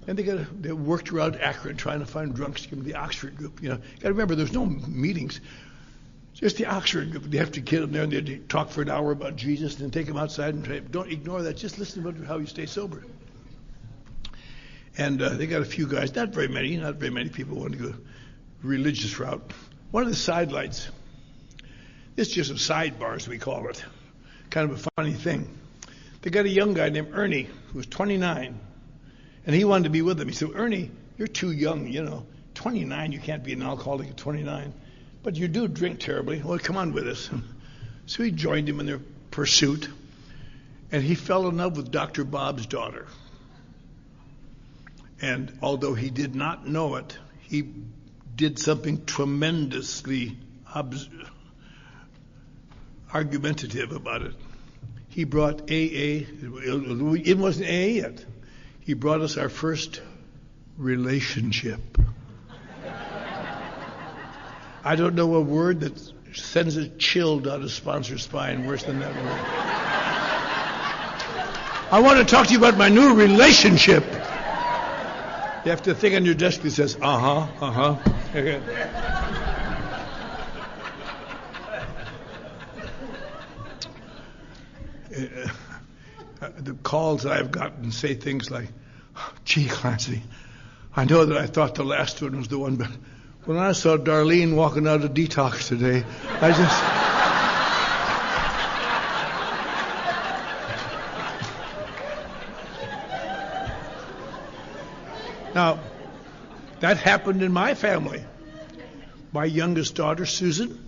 And they worked around Akron trying to find drunks to give them the Oxford group. You got to remember, there's no meetings. Just the Oxford group. They have to get them there and they talk for an hour about Jesus and then take them outside and try. Don't ignore that. Just listen about how you stay sober. And they got a few guys, not very many people want to go religious route. One of the sidelights, it's just a sidebar as we call it, kind of a funny thing. They got a young guy named Ernie who was 29, and he wanted to be with them. He said, "Ernie, you're too young, 29, you can't be an alcoholic at 29, but you do drink terribly. Well, come on with us." So he joined him in their pursuit, and he fell in love with Dr. Bob's daughter. And although he did not know it, he did something tremendously argumentative about it. He brought AA, it wasn't AA yet. He brought us our first relationship. I don't know a word that sends a chill down a sponsor's spine worse than that word. I want to talk to you about my new relationship. You have to think on your desk that says, Okay. The calls I've gotten say things like, "Gee, Clancy, I know that I thought the last one was the one, but when I saw Darlene walking out of detox today, I just..." Now, that happened in my family. My youngest daughter, Susan,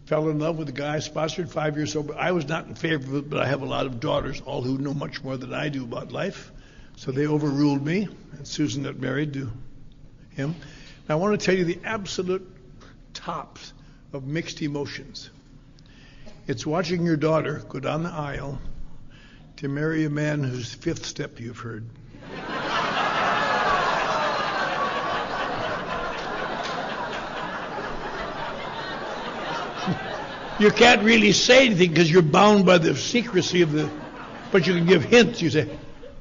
fell in love with a guy I sponsored 5 years old. I was not in favor of it, but I have a lot of daughters, all who know much more than I do about life. So they overruled me, and Susan got married to him. Now, I want to tell you the absolute tops of mixed emotions. It's watching your daughter go down the aisle to marry a man whose fifth step you've heard. You can't really say anything because you're bound by the secrecy of but you can give hints. You say,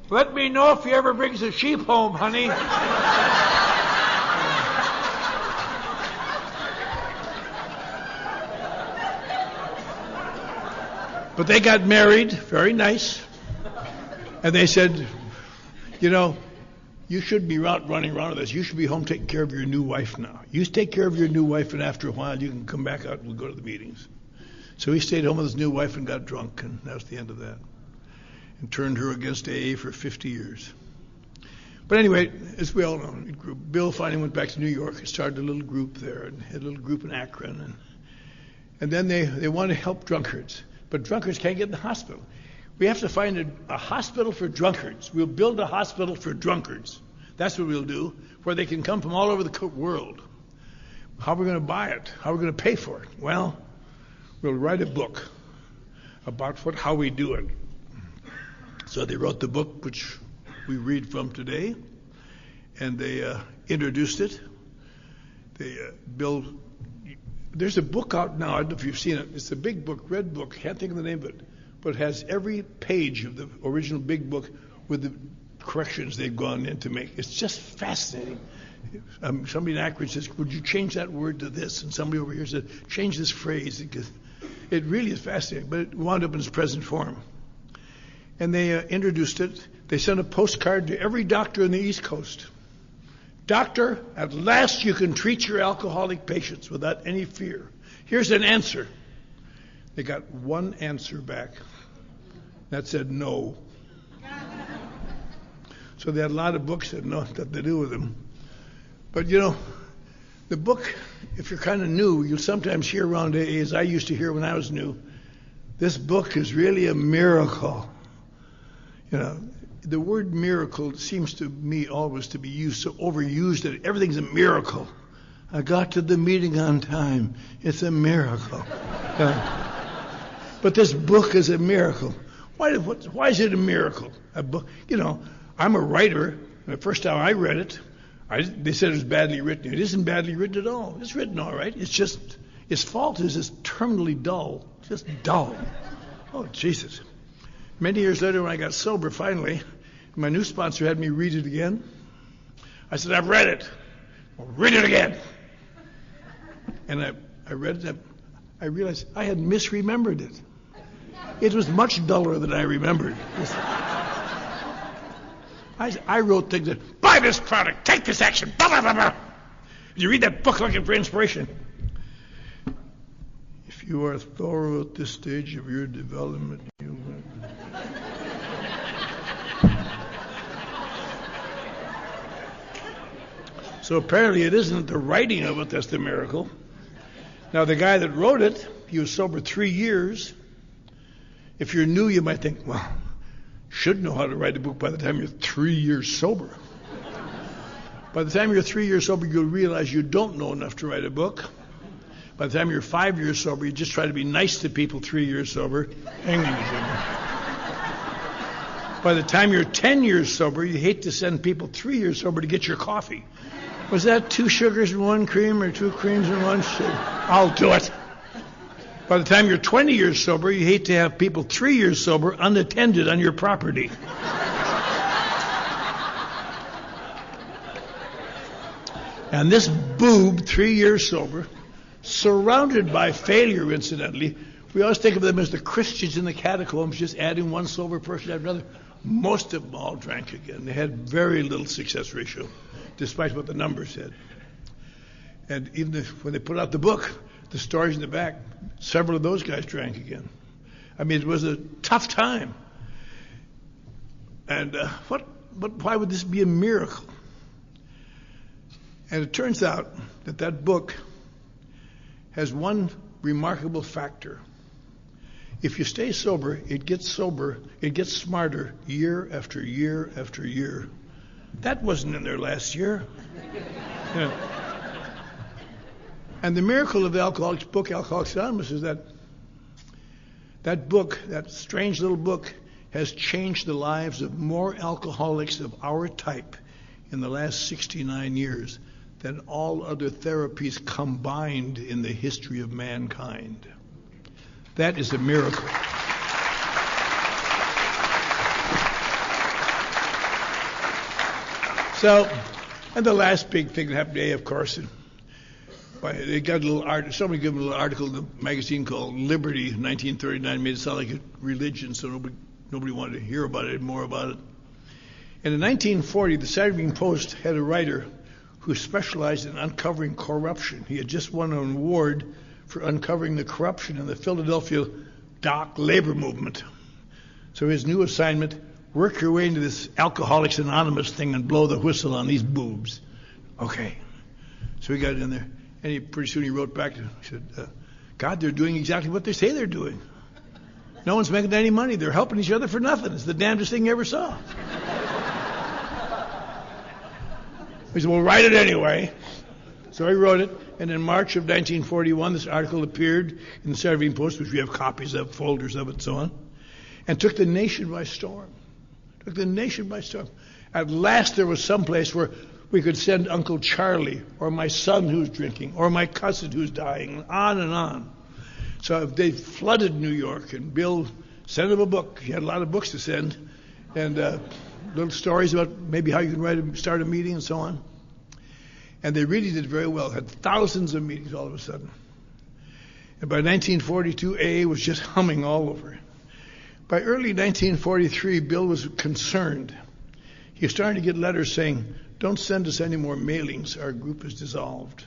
"Let me know if he ever brings a sheep home, honey." But they got married, very nice. And they said, "You should be out running around with us. You should be home taking care of your new wife now. You take care of your new wife, and after a while you can come back out and we'll go to the meetings." So he stayed home with his new wife and got drunk, and that was the end of that. And turned her against AA for 50 years. But anyway, as we all know, Bill finally went back to New York and started a little group there, and had a little group in Akron. And then they want to help drunkards. But drunkards can't get in the hospital. We have to find a hospital for drunkards. We'll build a hospital for drunkards. That's what we'll do, where they can come from all over the world. How are we going to buy it? How are we going to pay for it? Well, we'll write a book about how we do it. So they wrote the book, which we read from today, and they introduced it. There's a book out now, I don't know if you've seen it. It's a big book, red book, can't think of the name of it, but it has every page of the original big book with the corrections they've gone in to make. It's just fascinating. Somebody in Akron says, "Would you change that word to this?" And somebody over here said, "Change this phrase." It really is fascinating, but it wound up in its present form. And they introduced it. They sent a postcard to every doctor on the East Coast. "Doctor, at last you can treat your alcoholic patients without any fear. Here's an answer." They got one answer back. That said no. So they had a lot of books that had nothing to do with them. But The book, if you're kind of new, you'll sometimes hear around AA, as I used to hear when I was new, this book is really a miracle. You know, the word miracle seems to me always to be used, so overused that everything's a miracle. I got to the meeting on time. It's a miracle. But this book is a miracle. Why is it a miracle? A book, you know, I'm a writer. The first time I read it, they said it was badly written. It isn't badly written at all. It's written all right. It's just, its fault is it's terminally dull. Just dull. Oh, Jesus. Many years later when I got sober, finally, my new sponsor had me read it again. I said, I've read it. Well, read it again. And I read it. I realized I had misremembered it. It was much duller than I remembered. I wrote things that, buy this product, take this action, blah, blah, blah, blah. You read that book looking for inspiration. If you are thorough at this stage of your development, you will. So apparently it isn't the writing of it that's the miracle. Now the guy that wrote it, he was sober 3 years. If you're new, you might think, well, should know how to write a book by the time you're 3 years sober. By the time you're 3 years sober, you'll realize you don't know enough to write a book. By the time you're 5 years sober, you just try to be nice to people 3 years sober. By the time you're 10 years sober, you hate to send people 3 years sober to get your coffee. Was that 2 sugars and 1 cream or 2 creams and 1 sugar? I'll do it. By the time you're 20 years sober, you hate to have people 3 years sober unattended on your property. And this boob, 3 years sober, surrounded by failure, incidentally. We always think of them as the Christians in the catacombs, just adding one sober person after another. Most of them all drank again. They had very little success ratio, despite what the numbers said. And even when they put out the book, the stories in the back, several of those guys drank again. I mean, it was a tough time. And why would this be a miracle? And it turns out that book has one remarkable factor. If you stay sober, it gets smarter year after year after year. That wasn't in there last year. Yeah. And the miracle of the Alcoholics book, Alcoholics Anonymous, is that book, that strange little book, has changed the lives of more alcoholics of our type in the last 69 years than all other therapies combined in the history of mankind. That is a miracle. So, and the last big thing that happened today, of course, they got a little article. Somebody gave them a little article in the magazine called Liberty, 1939, made it sound like a religion, so nobody wanted to hear about it, more about it. And in 1940, the Saturday Evening Post had a writer who specialized in uncovering corruption. He had just won an award for uncovering the corruption in the Philadelphia dock labor movement. So his new assignment, work your way into this Alcoholics Anonymous thing and blow the whistle on these boobs. Okay. So he got in there. And pretty soon he wrote back to him. He said, God, they're doing exactly what they say they're doing. No one's making any money. They're helping each other for nothing. It's the damnedest thing you ever saw. He said, well, write it anyway. So he wrote it. And in March of 1941, this article appeared in the Saturday Evening Post, which we have copies of, folders of it, and so on, and took the nation by storm. Took the nation by storm. At last there was some place where we could send Uncle Charlie, or my son who's drinking, or my cousin who's dying, on and on. So they flooded New York, and Bill sent him a book. He had a lot of books to send, and little stories about maybe how you can start a meeting and so on. And they really did very well, had thousands of meetings all of a sudden. And by 1942, AA was just humming all over. By early 1943, Bill was concerned. He was starting to get letters saying, don't send us any more mailings. Our group is dissolved.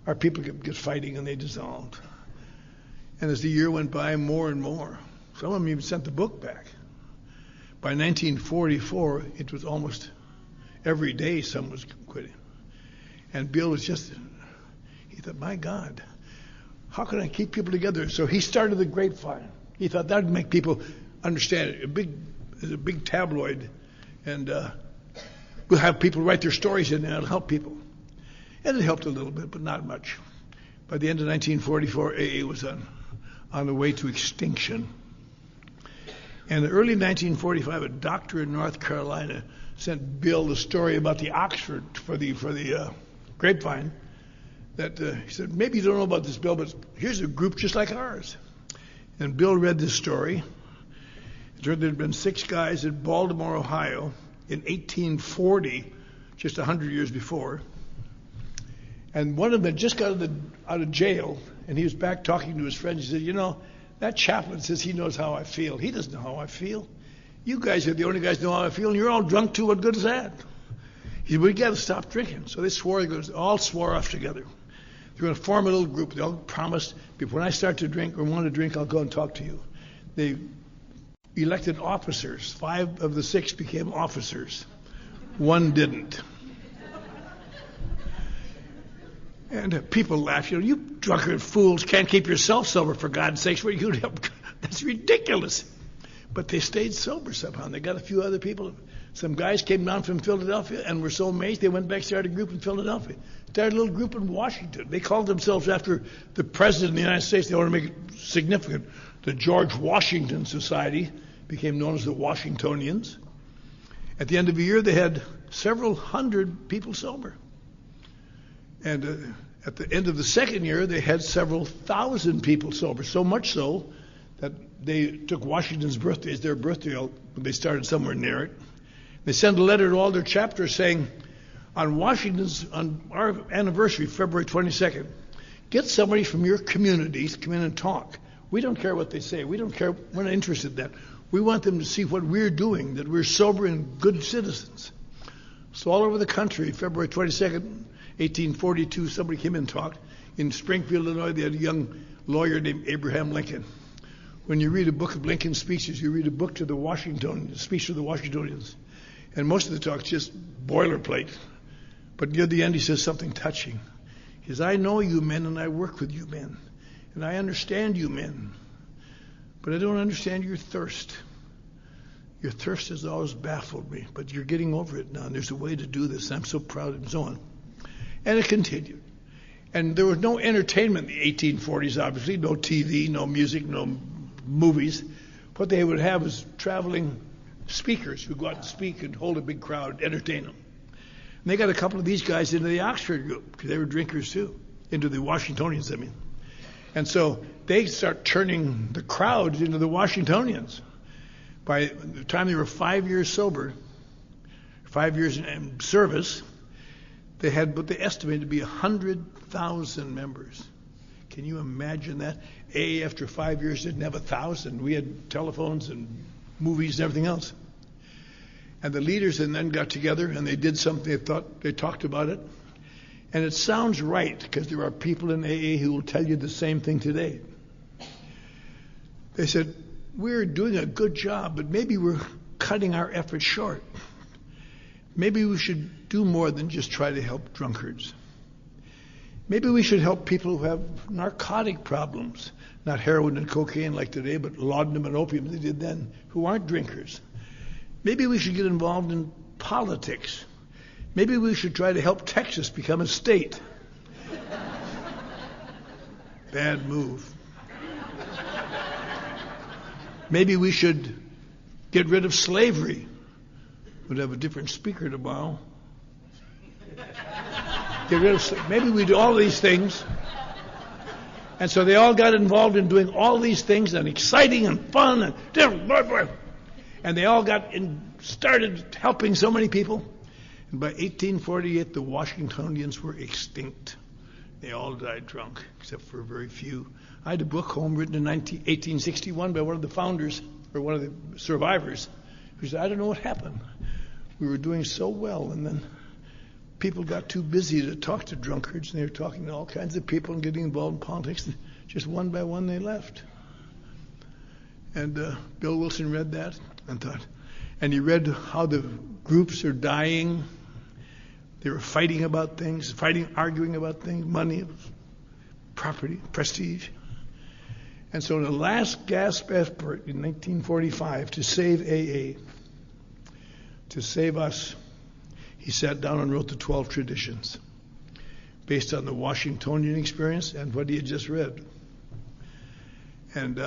Our people get fighting and they dissolved. And as the year went by, more and more. Some of them even sent the book back. By 1944, it was almost every day someone was quitting. And Bill was just He thought, my God, how can I keep people together? So he started the Grapevine. He thought that would make people understand it. A big tabloid, and we'll have people write their stories in there. It'll help people. And it helped a little bit, but not much. By the end of 1944, AA was on the way to extinction. And in early 1945, a doctor in North Carolina sent Bill a story about the Oxford for the Grapevine. That he said, maybe you don't know about this, Bill, but here's a group just like ours. And Bill read this story. It turned there had been 6 guys in Baltimore, Ohio, in 1840, just 100 years before. And one of them had just got out of jail, and he was back talking to his friends. He said, you know, that chaplain says he knows how I feel. He doesn't know how I feel. You guys are the only guys who know how I feel, and you're all drunk too. What good is that? He said, we got to stop drinking. So they all swore off together. They're going to form a little group. They all promised, when I start to drink or want to drink, I'll go and talk to you. They elected officers. 5 of the 6 became officers. 1 didn't. And people laugh. You drunkard fools can't keep yourself sober, for God's sakes. What are you doing? That's ridiculous. But they stayed sober somehow. And they got a few other people. Some guys came down from Philadelphia and were so amazed they went back, started a group in Philadelphia. Started a little group in Washington. They called themselves after the President of the United States. They wanted to make it significant. The George Washington Society became known as the Washingtonians. At the end of the year, they had several hundred people sober. And at the end of the second year, they had several thousand people sober, so much so that they took Washington's birthday as their birthday. They started somewhere near it. They sent a letter to all their chapters saying, on our anniversary, February 22nd, get somebody from your communities to come in and talk. We don't care what they say. We don't care. We're not interested in that. We want them to see what we're doing, that we're sober and good citizens. So all over the country, February 22nd, 1842, somebody came in and talked. In Springfield, Illinois, they had a young lawyer named Abraham Lincoln. When you read a book of Lincoln's speeches, you read a book to the Washingtonians, speech to the Washingtonians. And most of the talk's just boilerplate. But near the end, he says something touching. He says, I know you men, and I work with you men. And I understand you men. But I don't understand your thirst. Your thirst has always baffled me. But you're getting over it now, and there's a way to do this. I'm so proud, and so on. And it continued. And there was no entertainment in the 1840s, obviously. No TV, no music, no movies. What they would have was traveling speakers who go out and speak and hold a big crowd, entertain them. And they got a couple of these guys into the Oxford group, because they were drinkers too, into the Washingtonians, I mean. And so they start turning the crowd into the Washingtonians. By the time they were 5 years sober, 5 years in service, they had what they estimated to be 100,000 members. Can you imagine that? After 5 years, didn't have 1,000. We had telephones and movies and everything else. And the leaders then got together and they did something. They talked about it. And it sounds right, because there are people in AA who will tell you the same thing today. They said, we're doing a good job, but maybe we're cutting our efforts short. Maybe we should do more than just try to help drunkards. Maybe we should help people who have narcotic problems, not heroin and cocaine like today, but laudanum and opium they did then, who aren't drinkers. Maybe we should get involved in politics. Maybe we should try to help Texas become a state. Bad move. Maybe we should get rid of slavery. We'd have a different speaker tomorrow. Get rid of slavery. Maybe we do all these things. And so they all got involved in doing all these things, and exciting and fun, and they all started helping so many people. And by 1848, the Washingtonians were extinct. They all died drunk, except for a very few. I had a book home written in 1861 by one of the founders, or one of the survivors, who said, I don't know what happened. We were doing so well, and then people got too busy to talk to drunkards, and they were talking to all kinds of people and getting involved in politics. And just one by one, they left. And Bill Wilson read that and thought, and he read how the groups are dying. They were fighting about things, arguing about things, money. property, prestige. And so in the last gasp effort in 1945 to save AA, to save us, he sat down and wrote the 12 traditions based on the Washingtonian experience and what he had just read. And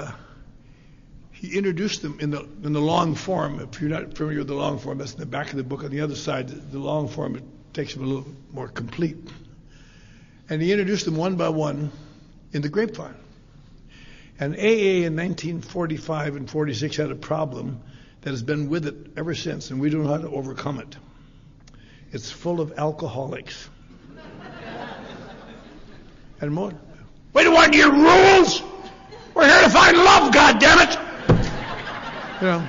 he introduced them in the long form. If you're not familiar with the long form, that's in the back of the book. On the other side, the long form, it takes them a little more complete. And he introduced them one by one in the grapevine. And AA in 1945 and 46 had a problem that has been with it ever since, and we don't know how to overcome it. It's full of alcoholics. And more. We don't want your rules! We're here to find love, goddammit! You know,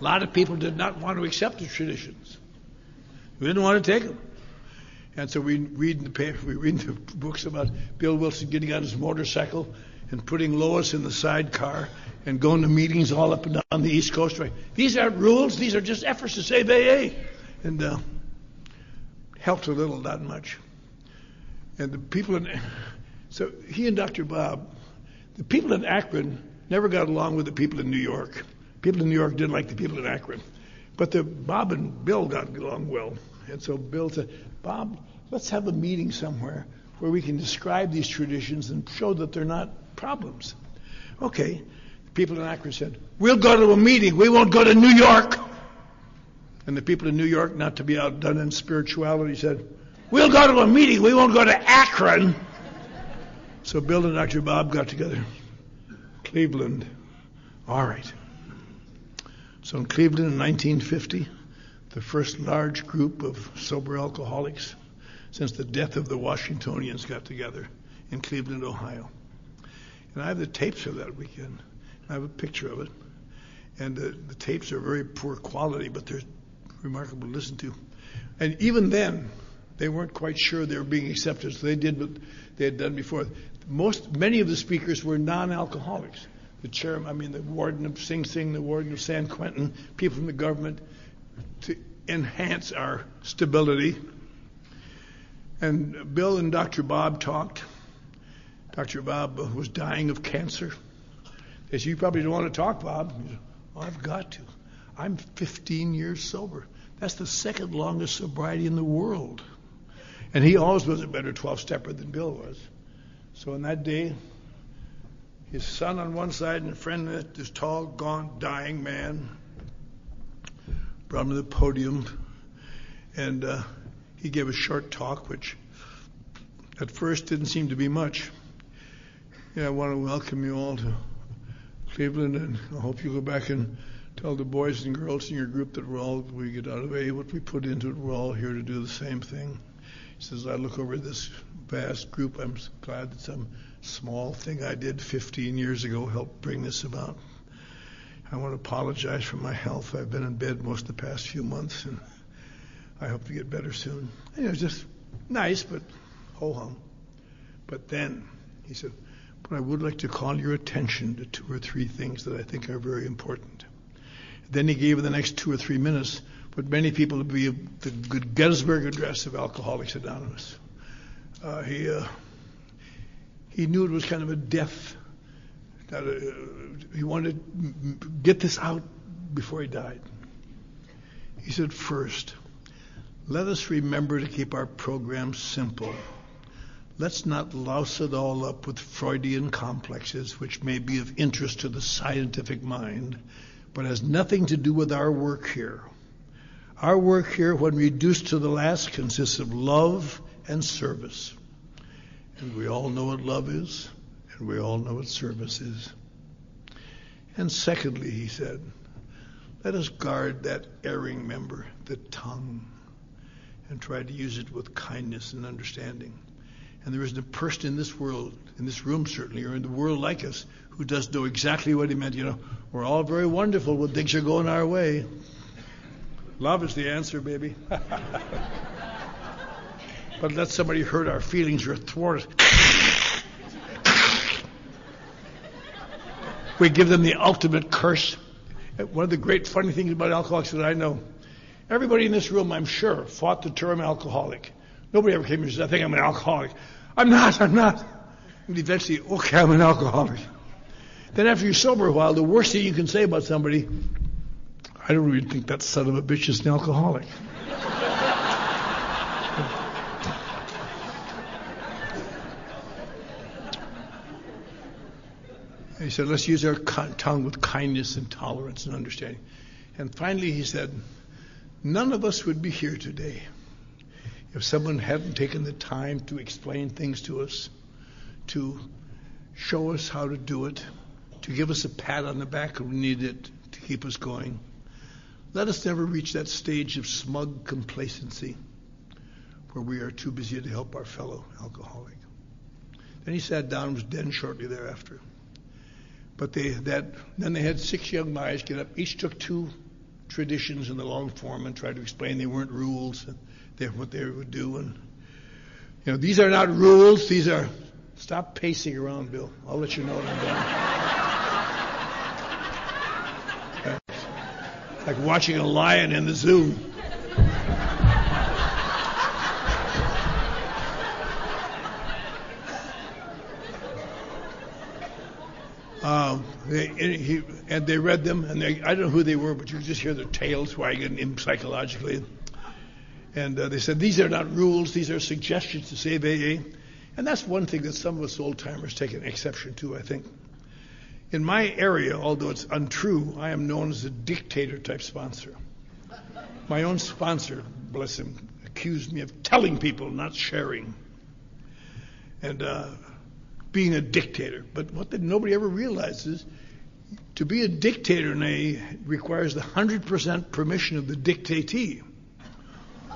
a lot of people did not want to accept the traditions. We didn't want to take them. And so we read in the paper, we read in the books about Bill Wilson getting on his motorcycle and putting Lois in the sidecar and going to meetings all up and down the East Coast. Right? These aren't rules. These are just efforts to save AA. And helped a little, not much. And the people so he and Dr. Bob, the people in Akron never got along with the people in New York. People in New York didn't like the people in Akron. But Bob and Bill got along well. And so Bill said, Bob, let's have a meeting somewhere where we can describe these traditions and show that they're not problems. Okay. The people in Akron said, we'll go to a meeting. We won't go to New York. And the people in New York, not to be outdone in spirituality, said, we'll go to a meeting. We won't go to Akron. So Bill and Dr. Bob got together. Cleveland. All right. So in Cleveland in 1950, the first large group of sober alcoholics since the death of the Washingtonians got together in Cleveland, Ohio. And I have the tapes of that weekend. I have a picture of it. And the tapes are very poor quality, but they're remarkable to listen to. And even then, they weren't quite sure they were being accepted, so they did what they had done before. Many of the speakers were non-alcoholics. The chairman, the warden of Sing Sing, the warden of San Quentin, people from the government, to enhance our stability. And Bill and Dr. Bob talked. Dr. Bob was dying of cancer. They said, you probably don't want to talk, Bob. He said, oh, I've got to. I'm 15 years sober. That's the second longest sobriety in the world. And he always was a better 12-stepper than Bill was. So on that day, his son on one side and a friend, this tall, gaunt, dying man, brought him to the podium. And he gave a short talk, which at first didn't seem to be much. I want to welcome you all to Cleveland, and I hope you go back and tell the boys and girls in your group that we get out of AA, what we put into it, we're all here to do the same thing. He says, I look over this vast group, I'm glad that some small thing I did 15 years ago helped bring this about. I want to apologize for my health. I've been in bed most of the past few months, and I hope to get better soon. And it was just nice, but ho-hum. But then, he said, but I would like to call your attention to 2 or 3 things that I think are very important. Then he gave the next 2 or 3 minutes what many people would be the good Gettysburg Address of Alcoholics Anonymous. He knew it was kind of a death. He wanted to get this out before he died. He said, first, let us remember to keep our program simple. Let's not louse it all up with Freudian complexes, which may be of interest to the scientific mind, but has nothing to do with our work here. Our work here, when reduced to the last, consists of love and service. And we all know what love is, and we all know what service is. And secondly, he said, let us guard that erring member, the tongue, and try to use it with kindness and understanding. And there isn't a person in this world, in this room certainly, or in the world like us, who does know exactly what he meant. We're all very wonderful when things are going our way. Love is the answer, baby. But let somebody hurt our feelings or thwart us. We give them the ultimate curse. One of the great funny things about alcoholics that I know, everybody in this room, I'm sure, fought the term alcoholic. Nobody ever came and said, I think I'm an alcoholic. I'm not. And eventually, okay, I'm an alcoholic. Then after you're sober a while, the worst thing you can say about somebody, I don't really think that son of a bitch is an alcoholic. And he said, let's use our tongue with kindness and tolerance and understanding. And finally he said, none of us would be here today if someone hadn't taken the time to explain things to us, to show us how to do it, to give us a pat on the back when we needed it to keep us going. Let us never reach that stage of smug complacency where we are too busy to help our fellow alcoholic. Then he sat down and was dead shortly thereafter. But then they had 6 young guys get up. Each took 2 traditions in the long form and tried to explain they weren't rules, and what they would do. And these are not rules. These are. Stop pacing around, Bill. I'll let you know when I'm done. It's like watching a lion in the zoo. They read them, and I don't know who they were, but you could just hear their tails wagging psychologically. And they said, these are not rules, these are suggestions to save AA. And that's one thing that some of us old-timers take an exception to, I think. In my area, although it's untrue, I am known as a dictator-type sponsor. My own sponsor, bless him, accused me of telling people, not sharing. And being a dictator. But what nobody ever realizes, to be a dictator in AA requires the 100% permission of the dictatee.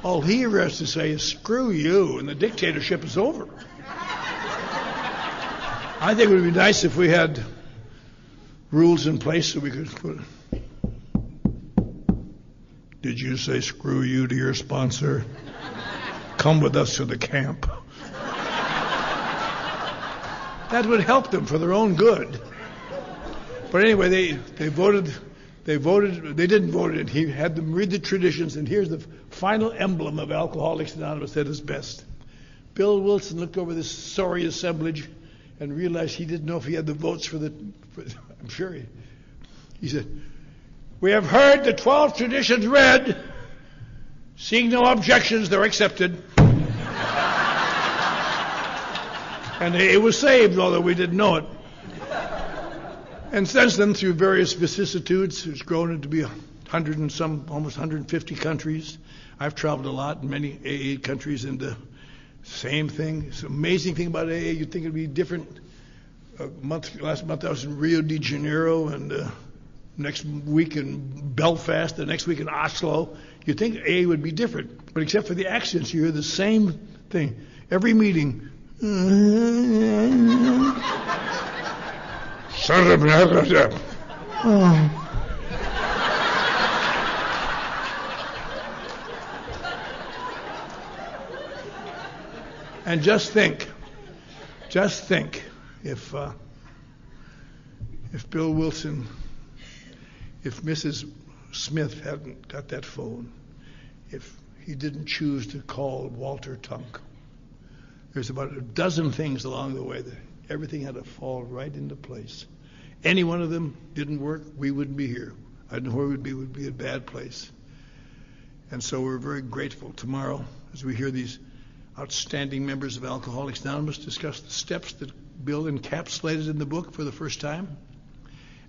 All he ever has to say is, screw you, and the dictatorship is over. I think it would be nice if we had rules in place so we could put, did you say screw you to your sponsor? Come with us to the camp. That would help them for their own good. But anyway, they voted. They didn't vote it. He had them read the traditions, and here's the final emblem of Alcoholics Anonymous at its best. Bill Wilson looked over this sorry assemblage and realized he didn't know if he had the votes for I'm sure he said, we have heard the 12 traditions read. Seeing no objections, they're accepted. And it was saved, although we didn't know it. And since then, through various vicissitudes, it's grown into be 100 and some, almost 150 countries. I've traveled a lot in many AA countries, and the same thing. It's an amazing thing about AA. You'd think it'd be different. Last month I was in Rio de Janeiro, and next week in Belfast, the next week in Oslo. You'd think AA would be different, but except for the accents, you hear the same thing. Every meeting. And just think if Bill Wilson, if Mrs. Smith hadn't got that phone, if he didn't choose to call Walter Tunk, there's about a dozen things along the way that everything had to fall right into place. Any one of them didn't work, we wouldn't be here. I don't know where we'd be a bad place. And so we're very grateful tomorrow as we hear these outstanding members of Alcoholics Anonymous discuss the steps that Bill encapsulated in the book for the first time.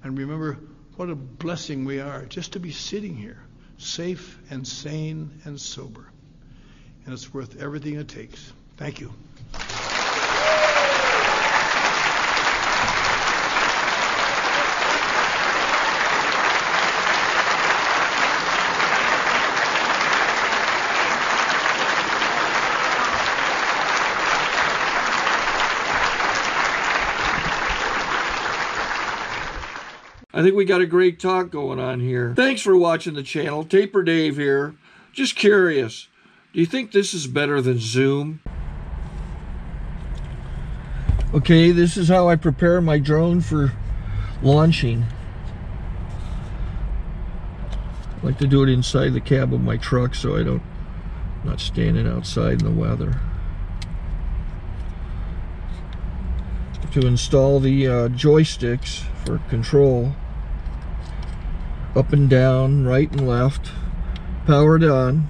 And remember what a blessing we are just to be sitting here, safe and sane and sober. And it's worth everything it takes. Thank you. I think we got a great talk going on here. Thanks for watching the channel. Taper Dave here. Just curious, do you think this is better than Zoom? Okay, this is how I prepare my drone for launching. I like to do it inside the cab of my truck so I'm not standing outside in the weather. to install the joysticks for control, up and down, right and left, powered on.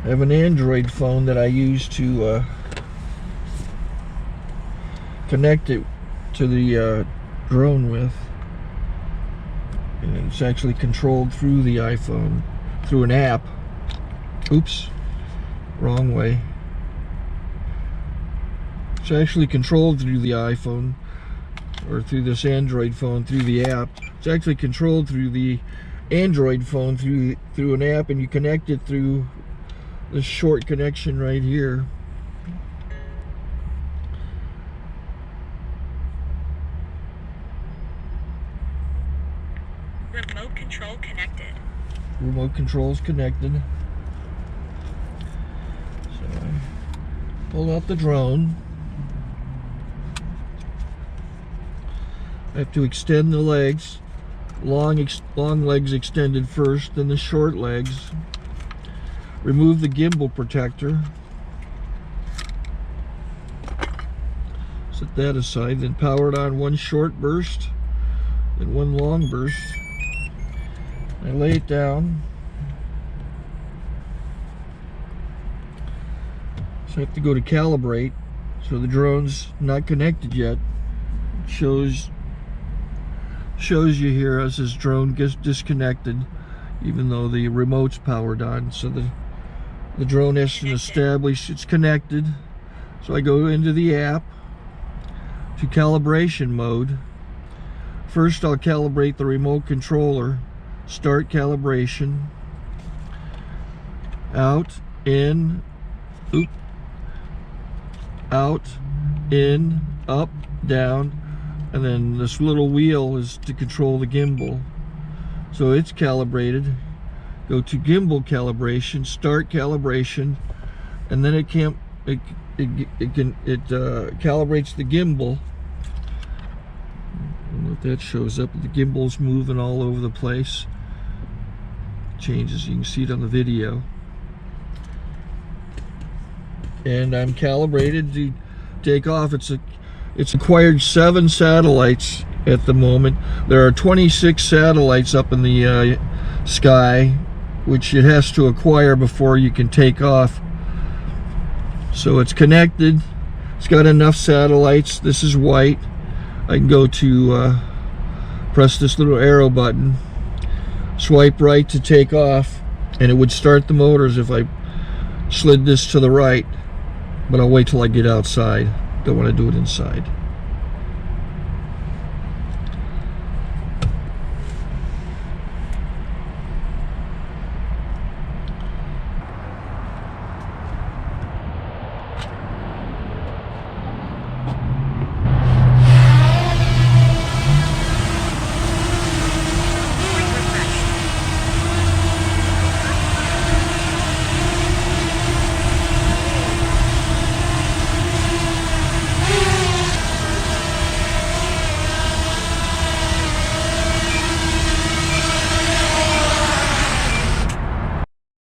I have an Android phone that I use to connect it to the drone with, and it's actually controlled through the iPhone, through an app. Oops, wrong way. It's actually controlled through the iPhone, or through this Android phone, through the app. It's actually controlled through the Android phone through an app, and you connect it through this short connection right here. Remote control connected. Remote control's connected. So I pull out the drone. I have to extend the legs. Long legs extended first, then the short legs. Remove the gimbal protector. Set that aside, then power it on one short burst, then one long burst. I lay it down. So I have to go to calibrate. So the drone's not connected yet. It shows you here as this drone gets disconnected, even though the remote's powered on. So the drone has to establish it's connected. So I go into the app to calibration mode. First I'll calibrate the remote controller. Start calibration. Out, in, oop, out, in, up, down, and then this little wheel is to control the gimbal. So it's calibrated. Go to gimbal calibration, start calibration, and then it calibrates the gimbal. I don't know if that shows up. The gimbal's moving all over the place. Changes, you can see it on the video. And I'm calibrated to take off. It's acquired 7 satellites at the moment. There are 26 satellites up in the sky, which it has to acquire before you can take off. So it's connected. It's got enough satellites. This is white. I can go to press this little arrow button, swipe right to take off, and it would start the motors if I slid this to the right. But I'll wait till I get outside. Don't want to do it inside.